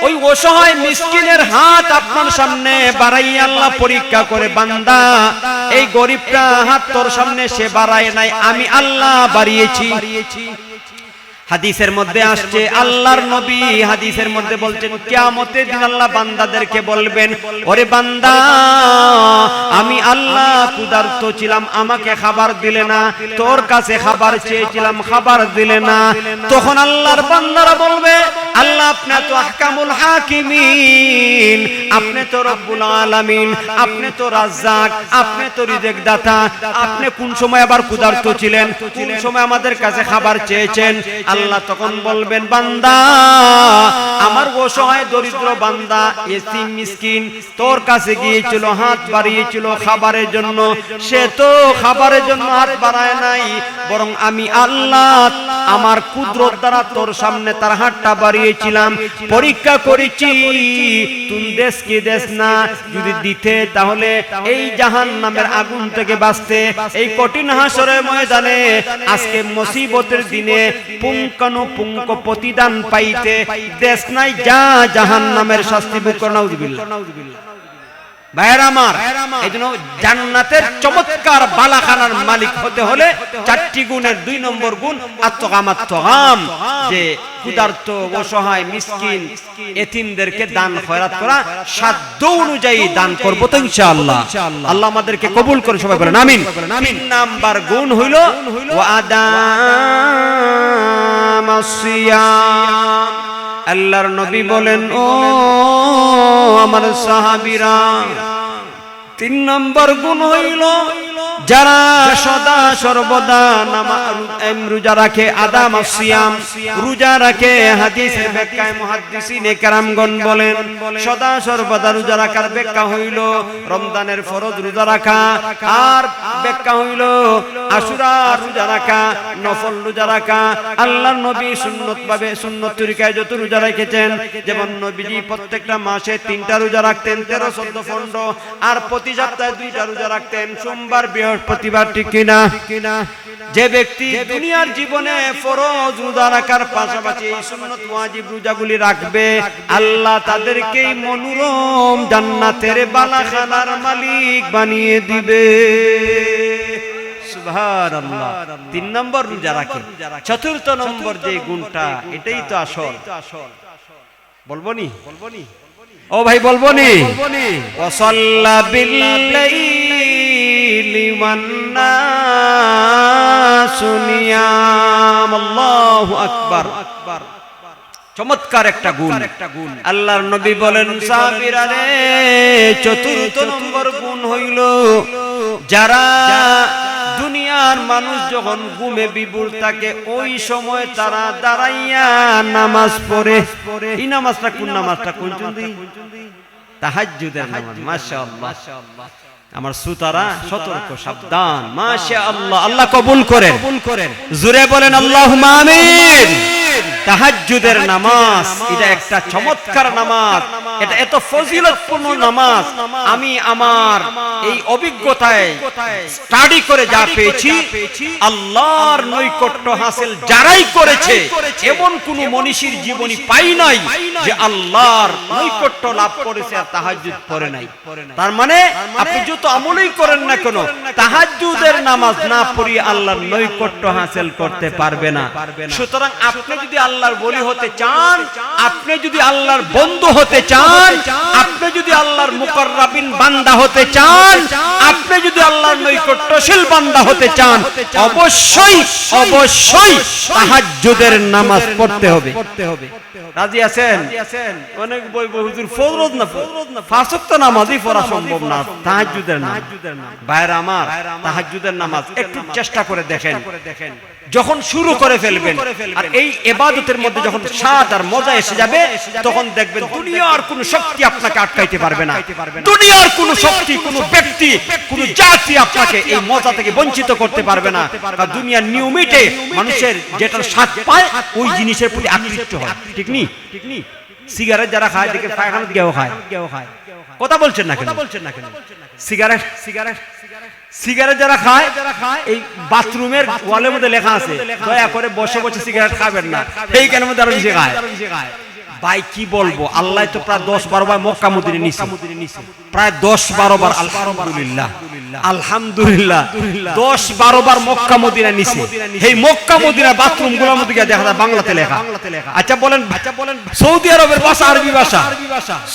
S1: ওই অসহায় মিসকিনের হাত আপনার সামনে বাড়াইয়া আল্লাহ পরীক্ষা করে, বান্দা এই গরিবটা হাত তোর সামনে সে বাড়ায় নাই, আমি আল্লাহ বাড়িয়েছি। হাদিসের মধ্যে আসছে, আল্লাহর নবী হাদিসের মধ্যে বলছেন কিয়ামতের দিন আল্লাহ বান্দাদেরকে বলবেন, ওরে বান্দা, আমি আল্লাহ ক্ষুধার্ত ছিলাম, আমাকে খাবার দিলে না, তোর কাছে খাবার চেয়েছিলাম, খাবার দিলে না। তখন আল্লাহর বান্দারা বলবে, আল্লাহ আপনি তো আহকামুল হাকিমিন, আপনি তো রব্বুল আলামিন, আপনি তো রাজ্জাক, আপনি তো রিজিক দাতা, আপনি কোন সময় আবার ক্ষুধার্ত ছিলেন, কোন সময় আমাদের কাছে খাবার চেয়েছেন? আল্লাহ তখন বলবেন, বান্দা, আমার অসহায় দরিদ্র বান্দা এতিম মিসকিন তোর কাছে গিয়েছিল, হাত বাড়িয়েছিল খাবারের জন্য, সে তো খাবারের জন্য হাত বাড়ায় নাই, বরং আমি আল্লাহ আমার কুদরত দ্বারা তোর সামনে তার হাতটা বাড়িয়েছিলাম, পরীক্ষা করেছি তুই দেশ কি দেশ না, যদি দিতে তাহলে এই জাহান্নামের আগুন থেকে বাঁচতে, এই কঠিন হাসরের ময়দানে আজকে মুসিবতের দিনে পুঙ্খানুপুঙ্খ প্রতিদান পাইতে দেশ নাই, যা জাহান্নামের শাস্তি ভোগ কর। নাউযুবিল্লাহ। ভাইয়েরা আমার, এইজন্য জান্নাতের চমৎকার বালাখানার মালিক হতে হলে চারটি গুণের দুই নম্বর গুণ আত্মকাম, যে ক্ষুধার্ত অসহায় মিসকিন এতিমদেরকে দান খয়রাত করা, সাধ্য অনুযায়ী দান করব তো ইনশাআল্লাহ। আল্লাহ আমাদেরকে কবুল করে, সবাই বলেন আমিন। তিন নাম্বার গুণ হইল ওয়াদামাসিয়াম। আল্লাহর নবী বলেন, ও আমার সাহাবীরা, তিন নম্বর গুণ হইল যারা সদা সর্বদা রোজা রাখে, আদামাসিয়াম, রোজা রাখে। হাদিসের ব্যাখ্যায় মুহাদ্দিসিনে কেরামগণ বলেন, সদা সর্বদা রোজা রাখার ব্যাখ্যা হইল রমজানের ফরজ রোজা রাখা, আর ব্যাখ্যা হইল আশুরা রোজা রাখা, নফল রোজা রাখা। আল্লাহর নবী সুন্নত ভাবে, সুন্নত তরিকায় যত রোজা রেখেছেন, যেমন নবীজি প্রত্যেকটা মাসে 3টা রোজা রাখতেন, 13, 14, 15, আর প্রতি সপ্তাহে 2টা রোজা রাখতেন, সোমবার বৃহস্পতিবার। ঠিক কিনা? যে ব্যক্তি দুনিয়ার জীবনে ফরজ রোজা রাখার পাশাপাশি এই সুন্নত ওয়াজিব রোজাগুলি রাখবে, আল্লাহ তাদেরকেই মনোরম জান্নাতের বালাখানার মালিক বানিয়ে দিবে। সুবহানাল্লাহ। 3 নম্বর রোজা রাখে। 4র্থ নম্বর যে গুণটা, এটাই তো আসল। বলবো নি? ও ভাই বলবো নি ওয়াসাল্লা বিল্লাইলি ওয়ান নাসু নিয়াম আল্লাহু আকবার চমৎকার একটা গুণ আল্লাহর নবী বলেন সাহাবীরা রে চতুর্থ নম্বর গুণ হইল যারা দুনিয়ার মানুষ যখন ঘুমে বিভোর থাকে ওই সময় তারা দাঁড়াইয়া নামাজ পড়ে এই নামাজটা কোন নামাজটা কোন তাহাজ্জুদের নামাজ মাশাআল্লাহ আমার শ্রোতারা সতর্ক সাবধান মাশাআল্লাহ আল্লাহ কবুল করেন জোরে বলেন আল্লাহুম্মা আমিন তাহাজ্জুদের নামাজ এটা একটা চমৎকার নামাজ এটা এত ফজিলতপূর্ণ নামাজ আমি আমার এই অভিজ্ঞতায় স্টাডি করে যা পেয়েছি আল্লাহর নৈকট্য হাসিল যারাই করেছে এমন কোন মনীষীর জীবনী পাই নাই যে আল্লাহর নৈকট্য লাভ করেছে আর তাহাজ্জুদ পড়ে নাই তার মানে আপনি যত আমলই করেন না কেন তাহাজ্জুদের নামাজ না পড়িয়ে আল্লাহর নৈকট্য হাসিল করতে পারবে না সুতরাং আপনি যদি আল্লাহর ওলি হতে চান আপনি যদি আল্লাহর বন্ধু হতে চান আপনি যদি আল্লাহর মুকাররাবিন বান্দা হতে চান আপনি যদি আল্লাহর নৈকট্যশীল বান্দা হতে চান অবশ্যই অবশ্যই তাহাজ্জুদের নামাজ পড়তে হবে রাজি আছেন অনেক বই হুজুর ফরজ না পাঁচ ওয়াক্ত নামাজই পড়া সম্ভব না তাহাজ্জুদের নামাজ ভাইরা আমার তাহাজ্জুদের নামাজ একটু চেষ্টা করে দেখেন যখন শুরু করে ফেলবেন আর এই ইবাদতের মধ্যে যখন স্বাদ আর মজা এসে যাবে তখন দেখবেন দুনিয়ার কোনো শক্তি আপনাকে আটকাইতে পারবে না দুনিয়ার কোনো শক্তি কোনো ব্যক্তি কোনো জাতি আপনাকে এই মজা থেকে বঞ্চিত করতে পারবে না কারণ দুনিয়ার নিয়মিতে মানুষের যেটার স্বাদ পায় ওই জিনিসের প্রতি আকৃষ্ট হয় ঠিক নি সিগারেট যারা খায় দেখে পায়খানা গেও খায় কথা বলছেন না কেন সিগারেট যারা খায় এই বাথরুমের ওয়ালের মধ্যে লেখা আছে দয়া করে বসে বসে সিগারেট খাবেন না এই কেন মধ্যে আরো বেশি খায় ভাই কি বলবো আল্লাহ তো প্রায় 10-12 বার মক্কা মদিনা নিছে প্রায় 10-12 বার আলহামদুলিল্লাহ আলহামদুলিল্লাহ 10-12 বার মক্কা মদিনা নিছে এই মক্কা মদিনা বাথরুম গুলোর মধ্যে দেখা যায় বাংলাতে লেখা আচ্ছা বলেন সৌদি আরবের ভাষা আরবি ভাষা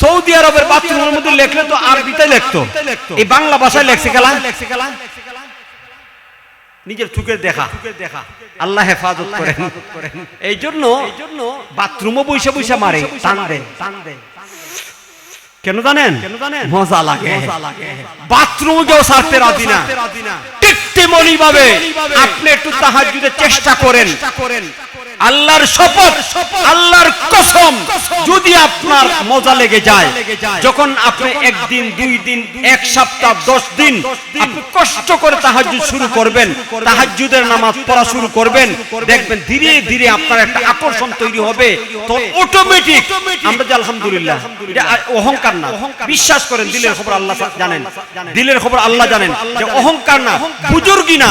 S1: সৌদি আরবের বাথরুমের মধ্যে লেখলে তো আরবিতে লিখতো এই বাংলা ভাষায় লেখছে গেলা নিজের চোখের দেখা আল্লাহ হেফাজত করেন এই জন্য বাথরুমও বৈশা বৈশা মারে টান দেয় কেন জানেন মজা লাগে বাথরুম কেউ ছাড়তে রাজি না ঠিক তেমনি ভাবে আপনি একটু তাহাজ্জুদের চেষ্টা করেন আল্লাহর শপথ আল্লাহর কসম যদি আপনার মজা লেগে যায় যখন আপনি একদিন দুই দিন এক সপ্তাহ 10 দিন আপনি কষ্ট করে তাহাজ্জুদ শুরু করবেন তাহাজ্জুদের নামাজ পড়া শুরু করবেন দেখবেন ধীরে ধীরে আপনার একটা আকর্ষণ তৈরি হবে তো অটোমেটিক আমরা যে আলহামদুলিল্লাহ এটা অহংকার না বিশ্বাস করেন দিলের খবর আল্লাহ জানেন দিলের খবর আল্লাহ জানেন যে অহংকার না বুজুর্গি না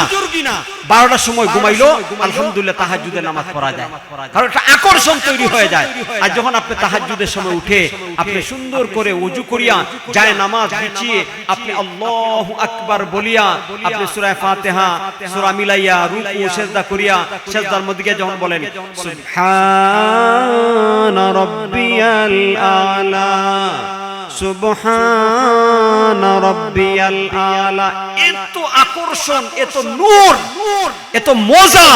S1: 12টার সময় ঘুমাইলো আলহামদুলিল্লাহ তাহাজ্জুদের নামাজ পড়া যায় কারণ একটা আকর্ষণ তৈরি হয়ে যায় আর যখন আপনি তাহাজ্জুদের সময় উঠে আপনি সুন্দর করে ওযু করিয়া যায় নামাজ বিছিয়ে আপনি আল্লাহু আকবার বলিয়া আপনি সূরা ফাতিহা সূরা মিলাইয়া রুকু সিজদা করিয়া সিজদার মধ্যে গিয়ে যখন বলেন সুবহানা রাব্বিয়াল আলা সুবহান রাব্বিয়াল আলা এত আকর্ষণ এত নূর এত মজা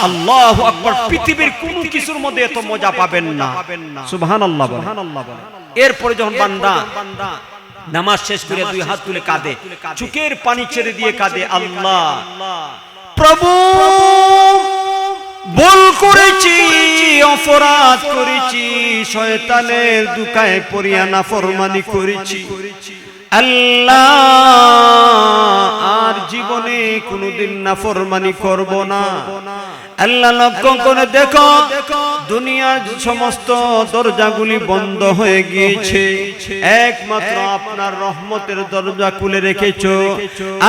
S1: আল্লাহু আকবার পৃথিবীর কোন কিছুর মধ্যে এত মজা পাবেন না সুবহানাল্লাহ এরপরে যখন বান্দা নামাজ শেষ করে দুই হাত তুলে কাঁদে চোখের পানি ছেড়ে দিয়ে কাঁদে আল্লাহ প্রভু ভুল করেছি অপরাধ করেছি শয়তানের দুকায় পড়িয়া নাফরমানি করেছি আল্লাহ আর জীবনে কোনোদিন নাফরমানি করব না আল্লাহ লক্ষ্য করে দেখো দুনিয়ার সমস্ত দরজাগুলি বন্ধ হয়ে গিয়েছে একমাত্র আপনার রহমতের দরজা খুলে রেখেছো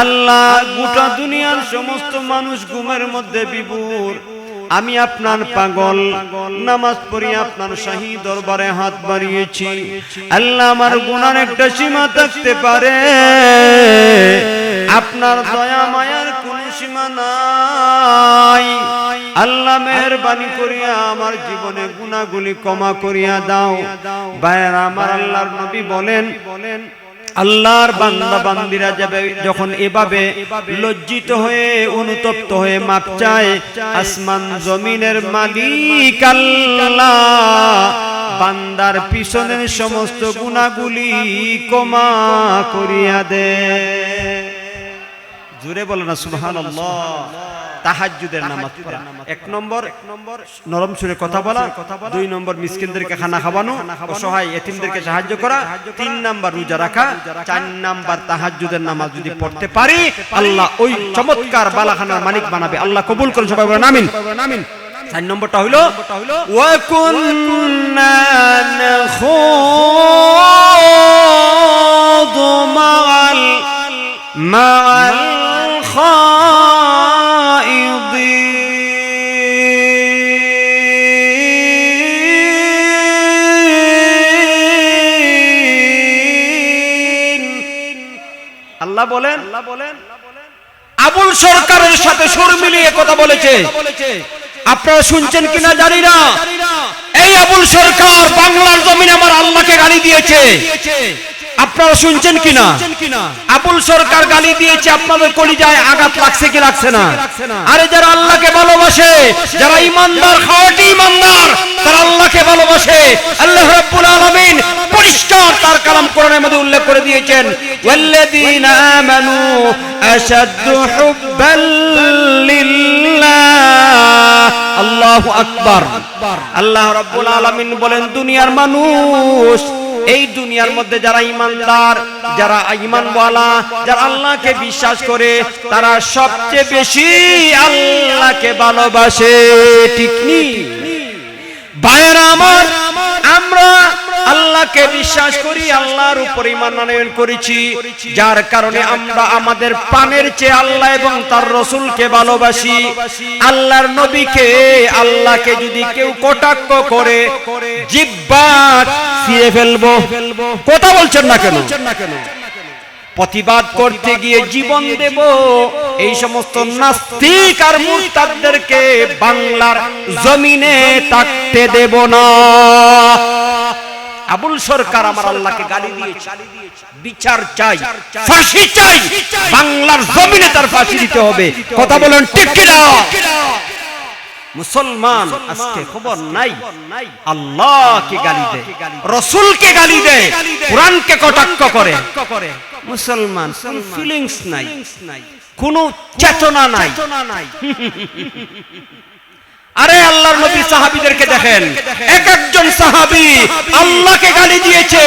S1: আল্লাহ গোটা দুনিয়ার সমস্ত মানুষ ঘুমের মধ্যে বিভোর আমি আপনার পাগল নামাজ পড়ি আপনার শাহী দরবারে হাত বাড়িয়েছি আল্লাহ আমার গুনার একটা সীমা থাকতে পারে আপনার দয়া মায়ার কোনো সীমা নাই আল্লাহ মেহেরবানি করিয়া আমার জীবনে গুনাহগুলি ক্ষমা করিয়া দাও। ভাইরা আমার, আল্লাহর নবী বলেন, আল্লাহর বান্দা বান্দিরা যাবে যখন এভাবে লজ্জিত হয়ে অনুতপ্ত হয়ে মাপ চায়, আসমান জমিনের মালিক আল্লাহ বান্দার পিছনের সমস্ত গুনাহগুলি ক্ষমা করিয়া দেয়। জোরে বলো না সুবহানাল্লাহ। তাহাজ্জুদের নামাজ পড়া, 1 নম্বর নরম সুরে কথা বলা, 2 নম্বর মিসকিনদেরকে খানা খাওয়ানো, অসহায় এতিমদেরকে সাহায্য করা, 3 নম্বর রোজা রাখা, 4 নম্বর তাহাজ্জুদের নামাজ যদি পড়তে পারি আল্লাহ ওই চমৎকার বালাখানার মালিক বানাবে। আল্লাহ কবুল করুন, সবাই বলেন আমিন। 4 নম্বরটা হলো ওয়া কুন্না নাখুদু মা'আল আল্লাহ বলেন আবুল সরকারের সাথে সুর মিলিয়ে কথা বলেছে। আপনারা শুনছেন কিনা জানি না, এই আবুল সরকার বাংলার জমিনে আমার আল্লাহকে গালি দিয়েছে। আপনারা শুনছেন কিনা? আবুল সরকার গালি দিয়েছে, আপনাদের কলিজায় আঘাত লাগছে কি লাগছে না? আরে যারা আল্লাহকে ভালোবাসে, যারা ইমানদার, খাঁটি ইমানদার, তারা আল্লাহকে ভালোবাসে। আল্লাহ রাব্বুল আলামিন পরিষ্কার তার কালাম কোরআনের মধ্যে উল্লেখ করে দিয়েছেন, ওয়াল্লাযীনা আমানু আশাদ্দু হুব্বাল লিল্লাহ। আল্লাহু আকবার। আল্লাহ রাব্বুল আলামিন বলেন, দুনিয়ার মানুষ, এই দুনিয়ার মধ্যে যারা ইমানদার, যারা ঈমানওয়ালা, যারা আল্লাহকে বিশ্বাস করে, তারা সবচেয়ে বেশি আল্লাহকে ভালোবাসে। ঠিক নি ভাইরা আমার? আমরা আল্লাহকে বিশ্বাস করি, আল্লাহর উপর ঈমান আনয়ন করেছি, যার কারণে আমরা আমাদের প্রাণের চেয়ে আল্লাহ এবং তার রাসূলকে ভালোবাসি। আল্লাহর নবীকে, আল্লাহকে যদি কেউ কটাক্ষ করে জিহ্বা ছিঁড়ে ফেলবো। কথা বলছেন না কেন? প্রতিবাদ করতে গিয়ে জীবন দেব। এই সমস্ত নাস্তিক আর মুরতাদদেরকে বাংলার জমিনে থাকতে দেব না। আবুল সরকার আমার আল্লাহকে গালি দিয়েছে, বিচার চাই, ফাঁসি চাই, বাংলার জমিনে তার ফাঁসি দিতে হবে। কথা বলেন ঠিক কিনা? মুসলমান আজকে খবর নাই, আল্লাহকে গালি দেয়, রাসূলকে গালি দেয়, কোরআনকে কটাক্ষ করে। মুসলমান কোন ফিলিংস নাই, কোন চেতনা নাই। আরে আল্লাহর নবী সাহাবীদেরকে দেখেন, এক একজন সাহাবী আল্লাহকে গালি দিয়েছে।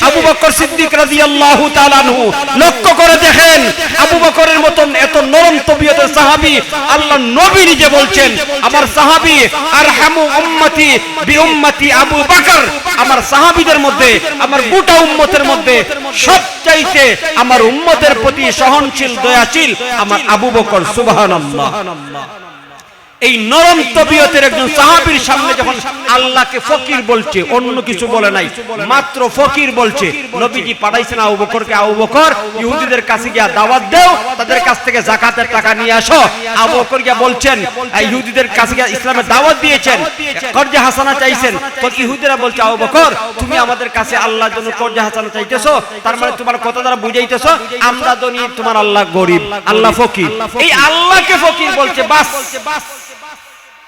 S1: আবু বকর সিদ্দিক রাদিয়াল্লাহু তাআলা আনহু, লক্ষ্য করে দেখেন, আবু বকরের মতন এত নরম তবিয়তের সাহাবী, আল্লাহর নবী নিজে বলছেন, আমার সাহাবী আরহামু উম্মতি বিউম্মতি আবু বকর, আমার সাহাবীদের মধ্যে, আমার গোটা উম্মতের মধ্যে সবচাইতে আমার উম্মতের প্রতি সহনশীল, দয়াশীল আমার আবু বকর। সুবহানাল্লাহ। এই নরম তবিয়তের একজন সাহাবীর সামনে যখন আল্লাহকে ফকির বলছে, অন্য কিছু বলে নাই, মাত্র ফকির বলছে, নবীজি পাঠাইছেন আবু বকরকে, আবু বকর ইহুদিদের কাছে গিয়া দাওয়াত দাও, তাদের কাছ থেকে যাকাতের টাকা নিয়ে আসো। আবু বকর গিয়া বলছেন, ইহুদিদের কাছে গিয়া ইসলামের দাওয়াত দিয়েছেন, কর্জে হাসানা চাইছেন। তো ইহুদিরা বলছে, আবু বকর তুমি আমাদের কাছে আল্লাহর জন্য কর্জে হাসানা চাইতেছো, তার মানে তোমার কথা দ্বারা বুঝাইতেছো আমরা ধনী, তোমার আল্লাহ গরিব, আল্লাহ ফকির। এই আল্লাহকে ফকির বলছে, বাস।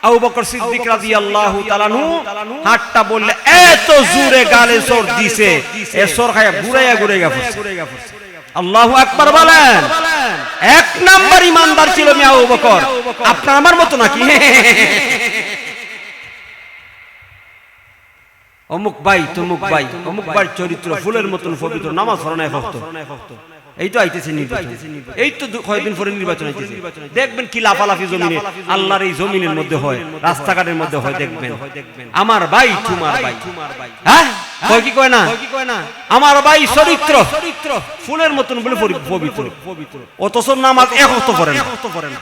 S1: আবু বকর সিদ্দিক রাদিয়াল্লাহু তাআলা আনহু হাতটা বললে এত জোরে গালে সর দিছে, এ সর খায়া ঘুরাইয়া ঘুরাইয়া পড়ছে। আল্লাহু আকবার বলেন। এক নাম্বার ইমানদার ছিল মিয়া আবু বকর, আপনার আমার মতো নাকি? অমুক ভাই তমুক ভাই, অমুক ভাইয়ের চরিত্র ফুলের মতন পবিত্র, নামাজ পড়ে না ভক্ত। এই তো আইতেছে নির্বাচন, এই তো কয়েকদিন পরে নির্বাচন আইতেছে। দেখবেন কি লাফালাফি জমিনে, আল্লাহর এই জমিনের মধ্যে হয়, রাস্তাঘাটের মধ্যে হয়। দেখবেন আমার ভাই তোমার ভাই, হ্যাঁ কয় কি কয় না, আমার ভাই চরিত্র ফুলের মতন বলে পবিত্র, অথচ নামাজ এক ওয়াক্ত পড়ে না।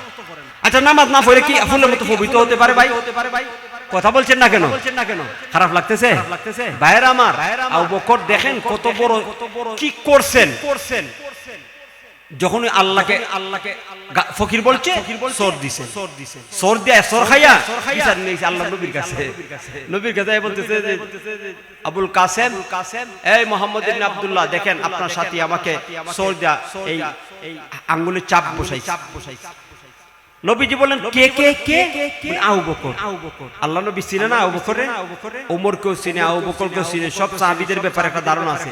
S1: আচ্ছা নামাজ না পড়ে কি ফুলের মতো পবিত্র হতে পারে ভাই? কথা বলছেন না কেন? খারাপ লাগতেছে ভাইয়েরা আমার? আবু বকর দেখেন কত বড় কি করছেন। যখন আল্লাহকে ফকির বলছে সর দিছে, সর দিয়া সর খাইয়া বিচার নিয়েছে আল্লাহ নবীর কাছে। নবীর কাছে বলতেছে যে আবুল কাসেম, এই মোহাম্মদ ইবনে আব্দুল্লাহ, দেখেন আপনার সাথী আমাকে সর দিয়া এই আঙ্গুলে চাপ বসাইছে। নবীজি বলেন কে কে কে? আবু বকর। আল্লাহ নবী চিনে না আবু বকরে? ওমরকেও চিনে, আবু বকরকেও চিনে, সব সাহাবীদের ব্যাপারে একটা ধারণা আছে।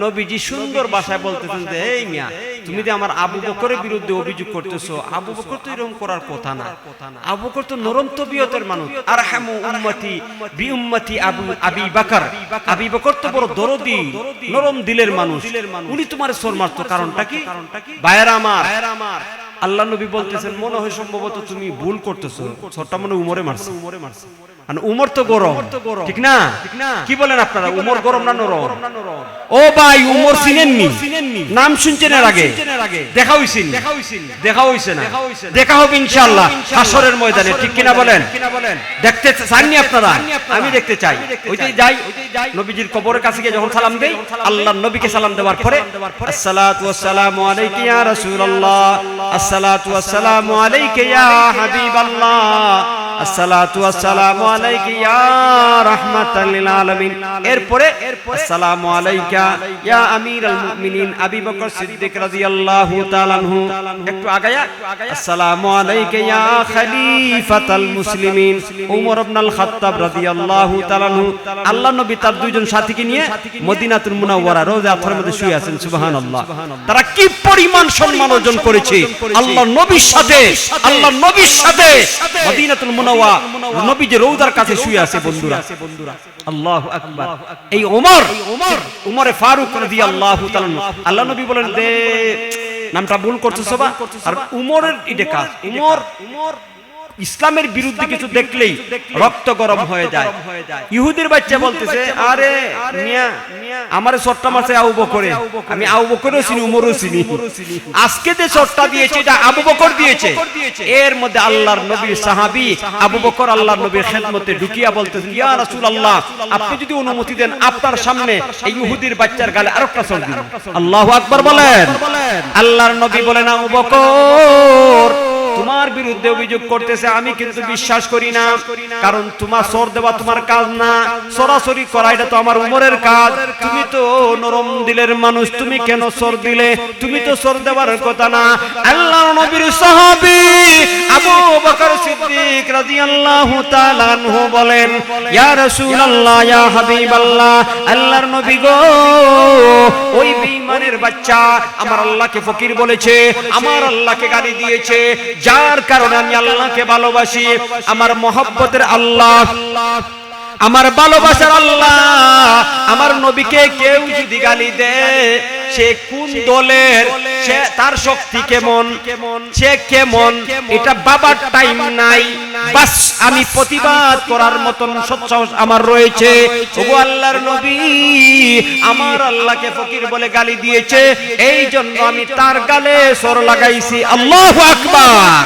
S1: নবীজি সুন্দর ভাষায় বলতেছেন যে এই মিয়া, তুমি যে আমার আবু বকরের বিরুদ্ধে অভিযোগ করতেছো, আবু বকর তো এরকম করার কথা না। আবু বকর তো নরম তবিয়তের মানুষ। আরহামু উম্মতি বি উম্মতি আবি বকর। আবি বকর তো বড় দরদি, নরম দিলের মানুষ, উনি তোমার সর মারতো, কারণটা কি? ভাইয়েরা আমার, আল্লাহ নবী বলতেছেন মনে হয় সম্ভবত তুমি ভুল করতেছো, ছোটটা মনে উমরে মারছে। মানে উমর তো গরম, ঠিক না? কি বলেন আপনারা, উমর গরম না নরম? ও ভাই, উমর চিনেননি? নাম শুনছেন এর আগে? দেখা হইছে? দেখা হইছে না? দেখা হবে ইনশাআল্লাহ হাশরের ময়দানে, ঠিক কিনা বলেন? দেখতে চাননি আপনারা? আমি দেখতে চাই। ওইটাই যাই, নবীজির কবরের কাছে গিয়ে যখন সালাম দেই, আল্লাহর নবীকে সালাম দেওয়ার পরে আসসালাতু ওয়াসসালামু আলাইকা ইয়া রাসূলুল্লাহ, আসসালাতু ওয়াসসালামু আলাইকা ইয়া হাবিবাল্লাহ, আসসালাতু ওয়াসসালামু আলাইকা ইয়া রাহমাতাল লিল আলামিন। এরপরে আসসালামু আলাইকা ইয়া আমিরুল মুমিনিন আবু বকর সিদ্দিক রাদিয়াল্লাহু তাআলা আনহু। একটু আগায়া আসসালামু আলাইকা ইয়া খলিফাতাল মুসলিমিন ওমর ইবনুল খাত্তাব রাদিয়াল্লাহু তাআলা আনহু। আল্লাহ নবী তার দুইজন সাথীকে নিয়ে মদিনাতুল মুনাওয়ারা রওজা আতহারের মধ্যে শুয়ে আছেন। সুবহানাল্লাহ। তারা কি পরিমাণ সম্মান অর্জন করেছে আল্লাহ নবীর সাথে, আল্লাহ নবীর সাথে মদিনাতুল মুনাওয়ারা নবী যে রওজার কাছে শুয়ে আছে বন্ধুরা। আল্লাহু আকবার। এই ওমরে ফারুক রাদিয়াল্লাহু তাআলা, আল্লাহ নবী বলেন দে নামটা ভুল করতেছো বা, আর উমরের এটা কাজ। উমর ইসলামের বিরুদ্ধে কিছু দেখলেই রক্ত গরম হয়ে যায়। ইহুদির বাচ্চা বলতেছে আরে মিয়া আমারে চট্টা মারছে আবু বকরে, আমি আবু বকরও চিনি উমরও চিনি, আজকে যে চট্টা দিয়েছে এটা আবু বকর দিয়েছে। এর মধ্যে আল্লাহর নবীর সাহাবী আবু বকর আল্লাহর নবীর খেদমতে ঢুকিয়া বলতেছেন ইয়া রাসূলুল্লাহ, আপনি যদি অনুমতি দেন আপনার সামনে এই ইহুদির বাচ্চার গালে আরেকটা চড় দিন। আল্লাহু আকবার বলেন। আল্লাহর নবী বলেন আবু বকর তোমার বিরুদ্ধে অভিযোগ করতেছে, আমি কিন্তু বিশ্বাস করি না, কারণ তোমার সর দেওয়া তোমার কাজ না, সরাসরি করা এটা তো আমার উমরের কাজ। তুমি তো নরম দিলের মানুষ, তুমি কেন সর দিলে? তুমি তো সর দেওয়ার কথা না। আল্লাহর নবীর সাহাবী আবু বকর সিদ্দিক রাদিয়াল্লাহু তাআলা আনহু বলেন ইয়া রাসূলুল্লাহ ইয়া হাবিবাল্লাহ, আল্লাহর নবী গো, ওই বেঈমানের বাচ্চা আমার আল্লাহকে ফকির বলেছে, আমার আল্লাহকে গালি দিয়েছে, যার কারণে আমি আল্লাহকে ভালোবাসি। আমার মহব্বতের আল্লাহ, আমার ভালোবাসার আল্লাহ, আমার নবীকে কেউ যদি গালি দেয়, সে কোন দলের, সে তার শক্তি কেমন, সে কেমন, এটা বাবার টাইম নাই। বাস আমি প্রতিবাদ করার মতন সৎসাহস আমার রয়েছে। ওগো আল্লাহর নবী, আমার আল্লাহকে ফকির বলে গালি দিয়েছে, এই জন্য আমি তার গালে সর লাগাইছি। আল্লাহু আকবার।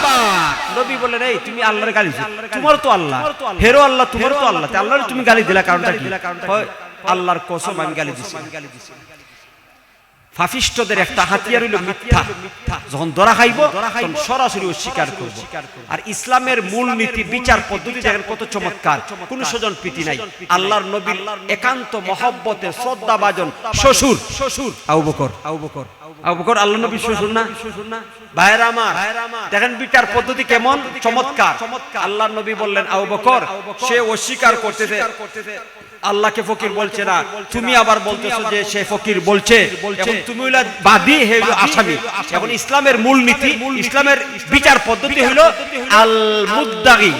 S1: নবী বলেন এই তুমি আল্লাহর গালি দিছো, তোমার তো আল্লাহ, হেরো আল্লাহ, তোমার তো আল্লাহ, আল্লাহর তুমি গালি দিলা, কারণটা কি? আল্লাহর কসম আমি গালি দিছি। ফাফিস্টদের একটা হাতিয়ার হইল মিথ্যা। যখন ধরা খাইব তখন সরাসরি অস্বীকার করব। আর ইসলামের মূল নীতি বিচার পদ্ধতি দেখেন কত চমৎকার, কোন স্বজন প্রীতি নাই। আল্লাহর নবীর একান্ত মহব্বতে শ্রদ্ধাভাজন শ্বশুর আবু বকর, আবু বকর আল্লাহ নবীর শ্বশুর না? ভাইরা আমার দেখেন বিচার পদ্ধতি কেমন চমৎকার। আল্লাহর নবী বললেন আবু বকর, সে অস্বীকার করতেছে, আল্লাহকে ফকির বলছে না, তুমি আবার বলতেছো যে সে ফকির বলছে, এখন তুমি হইলা বাদী, হে হইলো আসামি। এখন ইসলামের মূল নীতি, ইসলামের বিচার পদ্ধতি হইলো আল মুদ্দাগি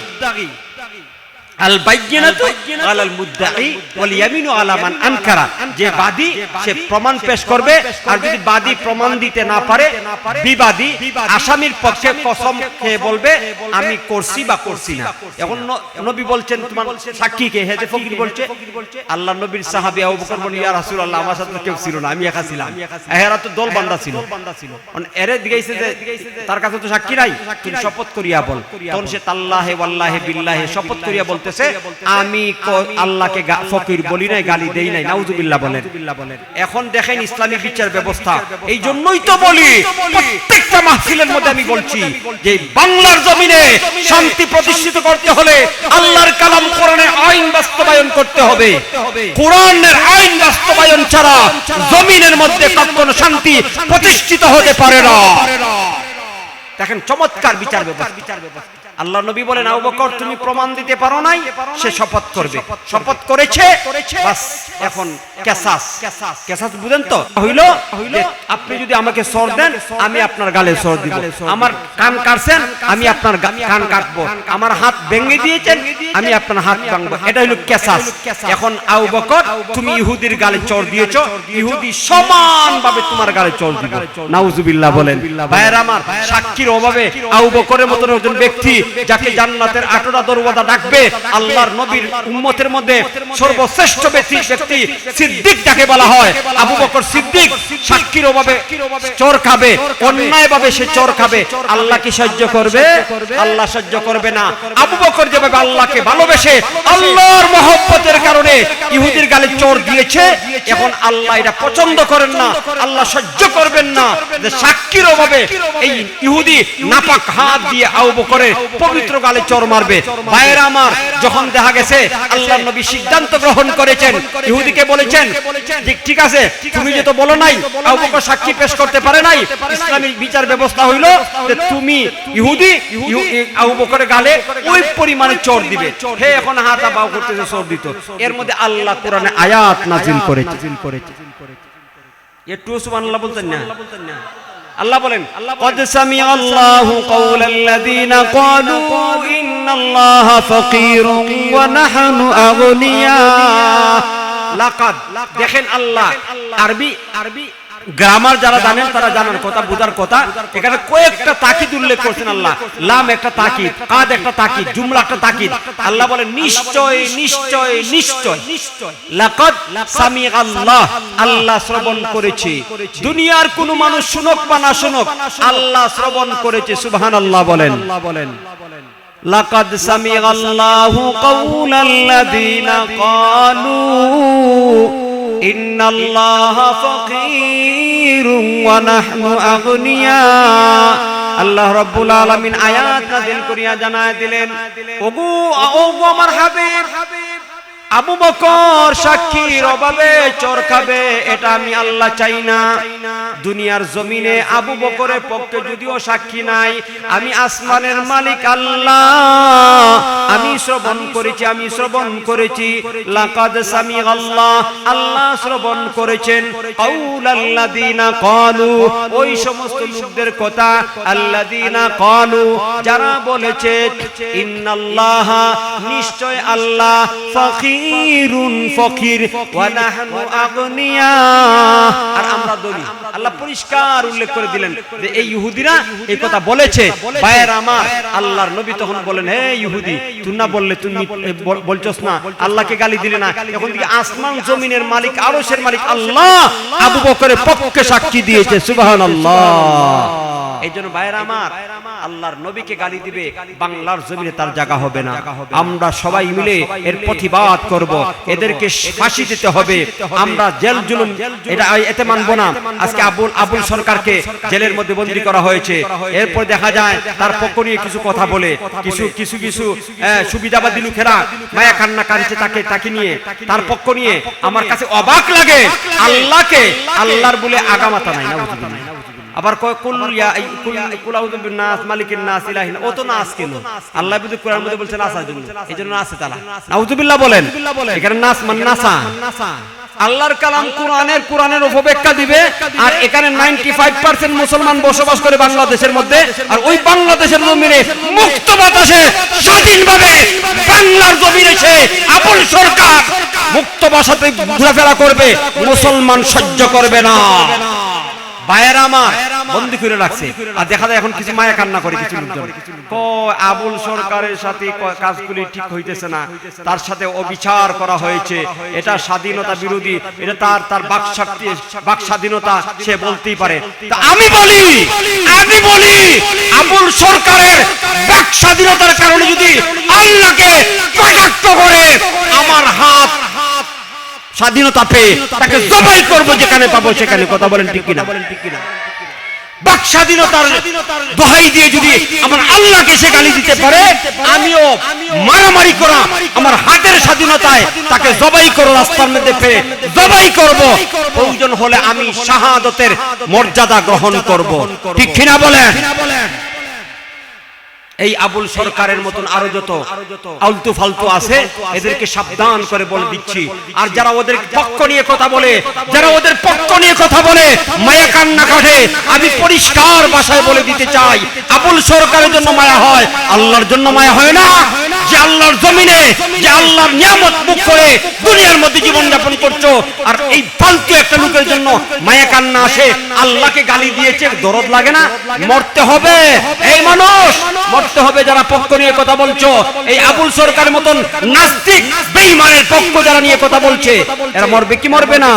S1: আল বাইয়িনাতু আলাল মুদ্দাই ওয়াল ইয়ামিনু আলা মান আনকারা। যে বাদী সে প্রমাণ পেশ করবে, আর যদি বাদী প্রমাণ দিতে না পারে, বিবাদী আসামির পক্ষে কসম খেয়ে বলবে আমি করছি বা করছি না। এখন নবী বলছেন তোমার সাক্ষী কে? হে যে ফকির বলছে। আল্লাহর নবীর সাহাবী আবু বকর বলেন ইয়া রাসূলুল্লাহ, আমার সাথে কেউ ছিল না, আমি একা ছিলাম। এরা তো দল বান্দা ছিল, এরে দিগাইছে যে তার কাছে তো সাক্ষী নাই, তুমি শপথ করিয়া বল। তখন সে তাল্লাহে ওয়াল্লাহি বিল্লাহি শপথ করিয়া বলতে বলতেছে আমি আল্লাহকে ফকির বলি নাই, গালি দেই নাই। নাউজুবিল্লাহ বলেন। এখন দেখেন ইসলামী বিচার ব্যবস্থা। এই জন্যই তো বলি প্রত্যেকটা মাহফিলের মধ্যে আমি বলছি যে বাংলার জমিনে শান্তি প্রতিষ্ঠিত করতে হলে আল্লাহর কালাম কোরআনের আইন বাস্তবায়ন করতে হবে। কোরআনের আইন বাস্তবায়ন ছাড়া জমিনের মধ্যে কখনো শান্তি প্রতিষ্ঠিত হতে পারে না। দেখেন চমৎকার বিচার ব্যবস্থা। আল্লাহ নবী বলেন আবু বকর তুমি প্রমাণ দিতে পারো নাই, সে শপথ করবে। শপথ করেছে, বাস এখন কেসাস বুঝেন তো হইল। আপনি যদি আমাকে সর দেন আমি আপনার গালে সর দিব, আমার কান কাটছেন আমি আপনার কান কাটবো, আমার হাত ভেঙে দিয়েছেন আমি আপনার হাত ভাঙবো, এটা হইল কেসাস। এখন আবু বকর তুমি ইহুদির গালে চড় দিয়েছো, ইহুদি সমানভাবে তোমার গালে চড় দিবে। নাউজুবিল্লাহ বলেন। ভাইয়েরা আমার, সাক্ষীর অভাবে আবু বকরের মতো একজন ব্যক্তি যাকে জান্নাতের 8টা দরওয়াজা ডাকবে, আল্লাহর নবীর উম্মতের মধ্যে সর্বশ্রেষ্ঠ ব্যক্তি সিদ্দিক যাকে বলা হয়, আবু বকর সিদ্দিক সাক্ষীর অভাবে চোর খাবে, অন্যায়ভাবে সে চোর খাবে। আল্লাহ কি সহ্য করবে? আল্লাহ সহ্য করবে না। আবু বকর যেভাবে আল্লাহকে ভালোবেসে আল্লাহর মহব্বতের কারণে ইহুদির গালে চোর দিয়েছে, এখন আল্লাহ এটা পছন্দ করেন না, আল্লাহ সহ্য করবেন না যে সাক্ষীর অভাবে এই ইহুদি নাপাক হাত দিয়ে আবু বকরের পবিত্র গালে চোর মারবে। ভাইয়েরা আমার, যখন দেখা গেছে আল্লাহর নবী সিদ্ধান্ত গ্রহণ করেছেন, ইহুদিকে বলেছেন যে ঠিক আছে তুমি যে তো বলো নাই আবু বকর সাক্ষী পেশ করতে পারে নাই, ইসলামী বিচার ব্যবস্থা হইল যে তুমি ইহুদি আবু বকরের গালে ওই পরিমাণে চোর দিবে। হে এখন হাত বাউ করতেছে চোর দিত। এর মধ্যে আল্লাহ কোরআনে আয়াত নাযিল করেছে। একটু সুবহানাল্লাহ বলতেন না? আল্লাহ বলেন قد سمع الله قول الذين قالوا إن الله فقير ونحن أغنياء। লাকাদ দেখেন আল্লাহ আরবি গ্রামার যারা জানেন তারা জানার কথা, বুঝার কথা। এখানে কয়েকটা তাকিদ উল্লেখ করছেন আল্লাহ। লাম একটা তাকিদ, কাদ একটা তাকিদ, জুমলা একটা তাকিদ। আল্লাহ বলেন নিশ্চয় নিশ্চয় নিশ্চয় লাকাদ সামি আল্লাহ, আল্লাহ শ্রবণ করেছে। দুনিয়ার কোন মানুষ শুনুক বা না শুনুক, আল্লাহ শ্রবণ করেছে। সুবহানাল্লাহ বলেন। লাকাদ সামি আল্লাহু কাওলাল্লাযীনা ক্বালু ইন্নাল্লাহা ফাকীরুন ওয়া নাহনু আগনিয়া। আল্লাহ রাব্বুল আলামিন আয়াত নাযিল করিয়া জানায় দিলেন, ওগো আমার হাবিব আবু বকর সাক্ষীর অভাবে চোর খাবে, এটা আমি আল্লাহ চাই না। দুনিয়ার জমিনে আবু বকরের পক্ষে যদিও সাক্ষী নাই, আমি আসমানের মালিক আল্লাহ, আমি শ্রবণ করেছি, আমি শ্রবণ করেছি। লাকাদ সামি আল্লাহ, আল্লাহ শ্রবণ করেছেন কাউলাল্লাযীনা ক্বালু, ওই সমস্ত লোকদের কথা, আল্লাযীনা ক্বালু যারা বলেছে ইন্নাল্লাহা নিশ্চয় আল্লাহ ফাকিরুন ফকির ওয়া নাহনু আগনিয়া, আর আমরা ধনী। আল্লাহ পরিষ্কার উল্লেখ করে দিলেন যে এই ইহুদিরা এই কথা বলেছে। ভাইয়েরা আমার, আল্লাহর নবী তখন বলেন হে ইহুদি, তুই না বললে তুমি বলছস না, আল্লাহকে গালি দিলে না, এখন থেকে আসমান জমিনের মালিক আরশের মালিক আল্লাহ আবু বকরের পক্ষে সাক্ষী দিয়েছে। সুবহানাল্লাহ। এইজন্য ভাইয়েরা আমার, আল্লাহর নবীকে গালি দিবে বাংলার জমিনে তার জায়গা হবে না। আমরা সবাই মিলে এর প্রতিবাদ করব, এদেরকে ফাঁসি দিতে হবে। আমরা জেল জুলুম এটা এতে মানব না। আজকে আবুল সরকারকে জেলের মধ্যে বন্দী করা হয়েছে, এরপর দেখা যায় তার পক্ষ নিয়ে কিছু কথা বলে কিছু সুবিধাবাদী লোকেরা মায়া কান্না কাঁদছে তাকে নিয়ে, তার পক্ষ নিয়ে। আমার কাছে অবাক লাগে, আল্লাহকে আল্লাহর বলে আগামাতা নাই। আবার কয় কুল আউযু বিন্নাস মালিকিন নাস ইলাহিন, ও তো নাস কেন? আল্লাহ বিদু কোরআন মধ্যে বলছেন নাসার জন্য, এইজন্য নাসে তালা। নাউযুবিল্লাহ বলেন। এখানে নাস মানে নাসা। আল্লাহর কালাম কোরআনের উপব্যাখ্যা দিবে, আর এখানে 95% মুসলমান বসবাস করে বাংলাদেশের মধ্যে, আর ওই বাংলাদেশের জমিনে মুক্ত বাতাসে স্বাধীনভাবে বাংলার জমিনে সে আবুল সরকার মুক্ত ভাষাতে ঘোরাফেরা করবে, মুসলমান সহ্য করবে না। ভাইয়েরা আমার বন্দী করে রাখছে। আর দেখা যায় এখন কিছু মায়া কান্না করে কিছু লোকজন, আবুল সরকারের সাথে কাজগুলি ঠিক হইতেছে না, তার সাথে অবিচার করা হয়েছে, এটা স্বাধীনতা বিরোধী, এটা তার বাক স্বাধীনতা, সে বলতেই পারে। তা আমি বলি আবুল সরকারের বাক স্বাধীনতার কারণে যদি আল্লাহকে কটাক্ষ করে আমার হাত স্বাধীনতা পেয়ে তাকে জবাই করব যেখানে পাবো সেখানে। কথা বলেন ঠিক কিনা? বাক স্বাধীনতার দোহাই দিয়ে যদি আমার আল্লাহকে সে গালি দিতে পারে, আমিও মারামারি করা আমার হাতের স্বাধীনতায় তাকে জবাই করো, রাস্তার মধ্যে পেয়ে জবাই করব। প্রয়োজন হলে আমি শাহাদতের মর্যাদা গ্রহণ করব। ঠিক কিনা বলেন? এই আবুল সরকারের মতন আরো যত আলতু ফালতু আছে এদেরকে সাবধান করে বলে দিচ্ছি। আর যারা ওদের পক্ষ নিয়ে কথা বলে মায়া কান্না কাটে, আমি পরিষ্কার ভাষায় বলে দিতে চাই, আবুল সরকারের জন্য মায়া হয়, আল্লাহর জন্য মায়া হয় না। যে আল্লাহর জমিনে যে আল্লাহর নিয়ামত মুখ করে দুনিয়ার মধ্যে জীবন যাপন করছো, আর এই ফালতু একটা লোকের জন্য মায়া কান্না আসে, আল্লাহকে গালি দিয়েছে, দরদ লাগে না? মরতে হবে এই মানুষ, মরতে হবে। যারা পক্ষ নিয়ে কথা বলছো, এই আবুল সরকারের মতন নাস্তিক বেঈমানের পক্ষ যারা নিয়ে কথা বলছে, এরা মরবে কি মরবে না?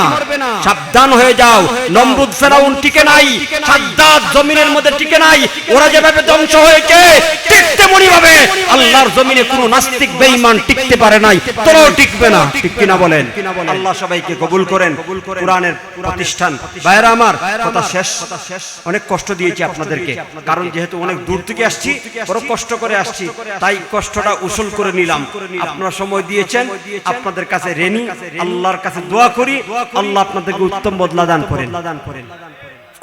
S1: সাবধান হয়ে যাও। নমরুদ ফেরাউন টিকে নাই, সাদ্দাত জমিনের মধ্যে টিকে নাই, ওরা যেভাবে ধ্বংস হয়েছে ঠিক তেমনি ভাবে আল্লাহর জমিনে কোন নাস্তিক বেঈমান টিকতে পারে নাই, তোরাও টিকবে না। ঠিক কিনা বলেন? আল্লাহ সবাইকে কবুল করেন। কোরআনের প্রতিষ্ঠান। ভাইরা আমার, কথা শেষ। অনেক কষ্ট দিয়েছি আপনাদেরকে, কারণ যেহেতু অনেক দূর থেকে আসছি, বড় কষ্ট করে আসছি, তাই কষ্টটা উসুল করে নিলাম। আপনারা সময় দিয়েছেন, আপনাদের কাছে ঋণী। আল্লাহর কাছে দোয়া করি আল্লাহ আপনাদেরকে উত্তম বদলা দান করেন।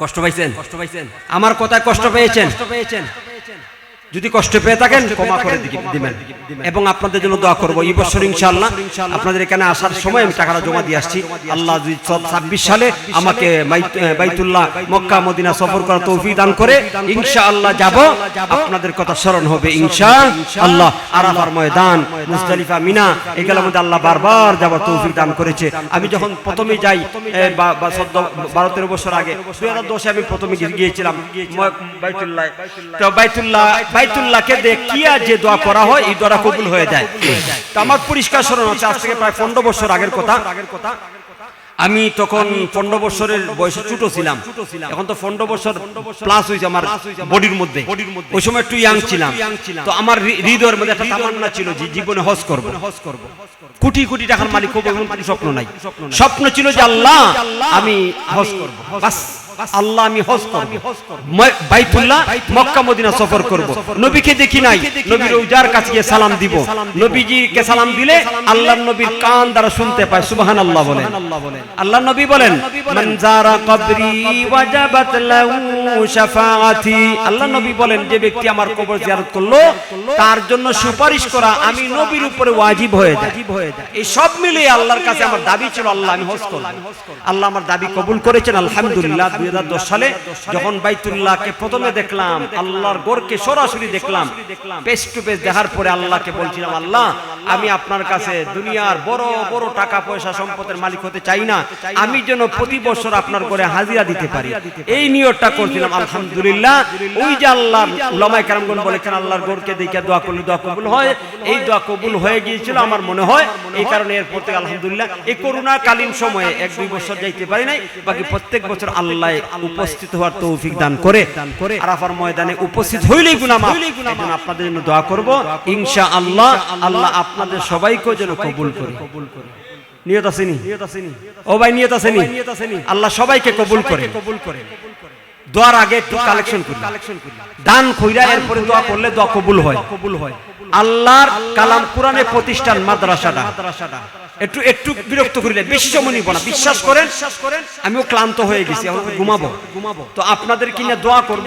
S1: কষ্ট পাইছেন? আমার কথায় কষ্ট পেয়েছেন? যদি কষ্ট পেয়ে থাকেন ক্ষমা করে দিবেন, এবং আপনাদের জন্য দোয়া করব। এই বছর ইনশাআল্লাহ আপনাদের এখানে আসার সময় আমি টাকাটা জমা দিয়ে আসছি। আল্লাহ যদি 26 সালে আমাকে বাইতুল্লাহ মক্কা মদিনা সফর করার তৌফিক দান করে ইনশাআল্লাহ যাব, আপনাদের কথা স্মরণ হবে ইনশাআল্লাহ। আরাফার ময়দান, মুজদালিফা, মিনা, এগুলোর মধ্যে আল্লাহ বারবার যাবার তৌফিক দান করেছে। আমি যখন প্রথমে যাই 12-13 বছর আগে 2010 আমি প্রথমে গিয়েছিলাম বাইতুল্লাহ। তো বাইতুল্লাহকে দেখিয়া যে দোয়া করা হয় এই দোয়া কবুল হয়ে যায়। তো আমার পরিষ্কার স্মরণ আছে, আজ থেকে প্রায় 15 বছর আগের কথা। আমি তখন 15 বছরের বয়সে ছোট ছিলাম, এখন তো 15 বছর প্লাস হয়েছে আমার বডির মধ্যে। ওই সময় একটু ইয়াং ছিলাম। তো আমার হৃদয়ের মধ্যে একটা তামান্না ছিল যে জীবনে হজ করব। কোটি কোটি টাকার মালিক হবো এমন কোনো স্বপ্ন নাই। স্বপ্ন ছিল যে আল্লাহ আমি হজ করব, বাস আল্লাহ আমি হজ করব, বাইতুল্লাহ মক্কা মদিনা সফর করব। নবীকে দেখি নাই, নবীর রওজার কাছে গিয়ে সালাম দিব। নবীজিকে সালাম দিলে আল্লাহর নবীর কান দ্বারা শুনতে পায়। সুবহানাল্লাহ বলেন। আল্লাহর নবী বলেন, মান যারা কবরি ওয়াজাবাত লাহু শাফাআতি। আল্লাহর নবী বলেন, যে ব্যক্তি আমার কবর জিয়ারত করলো তার জন্য সুপারিশ করা আমি নবীর উপরে ওয়াজিব হয়ে যায়। এই সব মিলিয়ে আল্লাহর কাছে আমার দাবি ছিল আল্লাহ আমি হজ করব। আল্লাহ আমার দাবি কবুল করেছেন আলহামদুলিল্লাহ। 2010 সালে যখন বাইতুল্লাহকে প্রথমে দেখলাম, আল্লাহর ঘরকে সরাসরি দেখলাম, পেস টু পেস দেখার পরে আল্লাহকে বলছিলাম, আল্লাহ আমি আপনার কাছে দুনিয়ার বড় বড় টাকা পয়সা সম্পদের মালিক হতে চাই না, আমি যেন প্রতি বছর আপনার ঘরে হাজিরা দিতে পারি, এই নিয়তটা করছিলাম। আলহামদুলিল্লাহ ওই যে আল্লাহর উলামায়ে কেরামগণ বলেছেন আল্লাহর ঘরকে দেখে দোয়া করলে দোয়া কবুল হয়, এই দোয়া কবুল হয়ে গিয়েছিল আমার মনে হয়। এই কারণে এরপর থেকে আলহামদুলিল্লাহ এই করোনা কালীন সময়ে 1-2 বছর যাইতে পারি নাই, বাকি প্রত্যেক বছর আল্লাহ উপস্থিত হওয়ার তৌফিক দান করে আরাফার ময়দানে উপস্থিত হইলেই গুনাহ মাফ। এজন্য আপনাদের জন্য দোয়া করব ইনশাআল্লাহ, আল্লাহ আপনাদের সবাইকে যেন কবুল করে। নিয়ত আছে নি? ও ভাই নিয়ত আছে নি? আল্লাহ সবাইকে কবুল করে। দোয়ার আগে একটু কালেকশন করি, দান কইরা এরপরে দোয়া করলে দোয়া কবুল হয়। আল্লাহর কালাম কোরআনের প্রতিষ্ঠান মাদ্রাসাটা একটু একটু বিরক্ত করিলে বেশি সময় নিব না, বিশ্বাস করেন। আমিও ক্লান্ত হয়ে গেছি, এখন ঘুমাবো। তো আপনাদের কিনে দোয়া করব।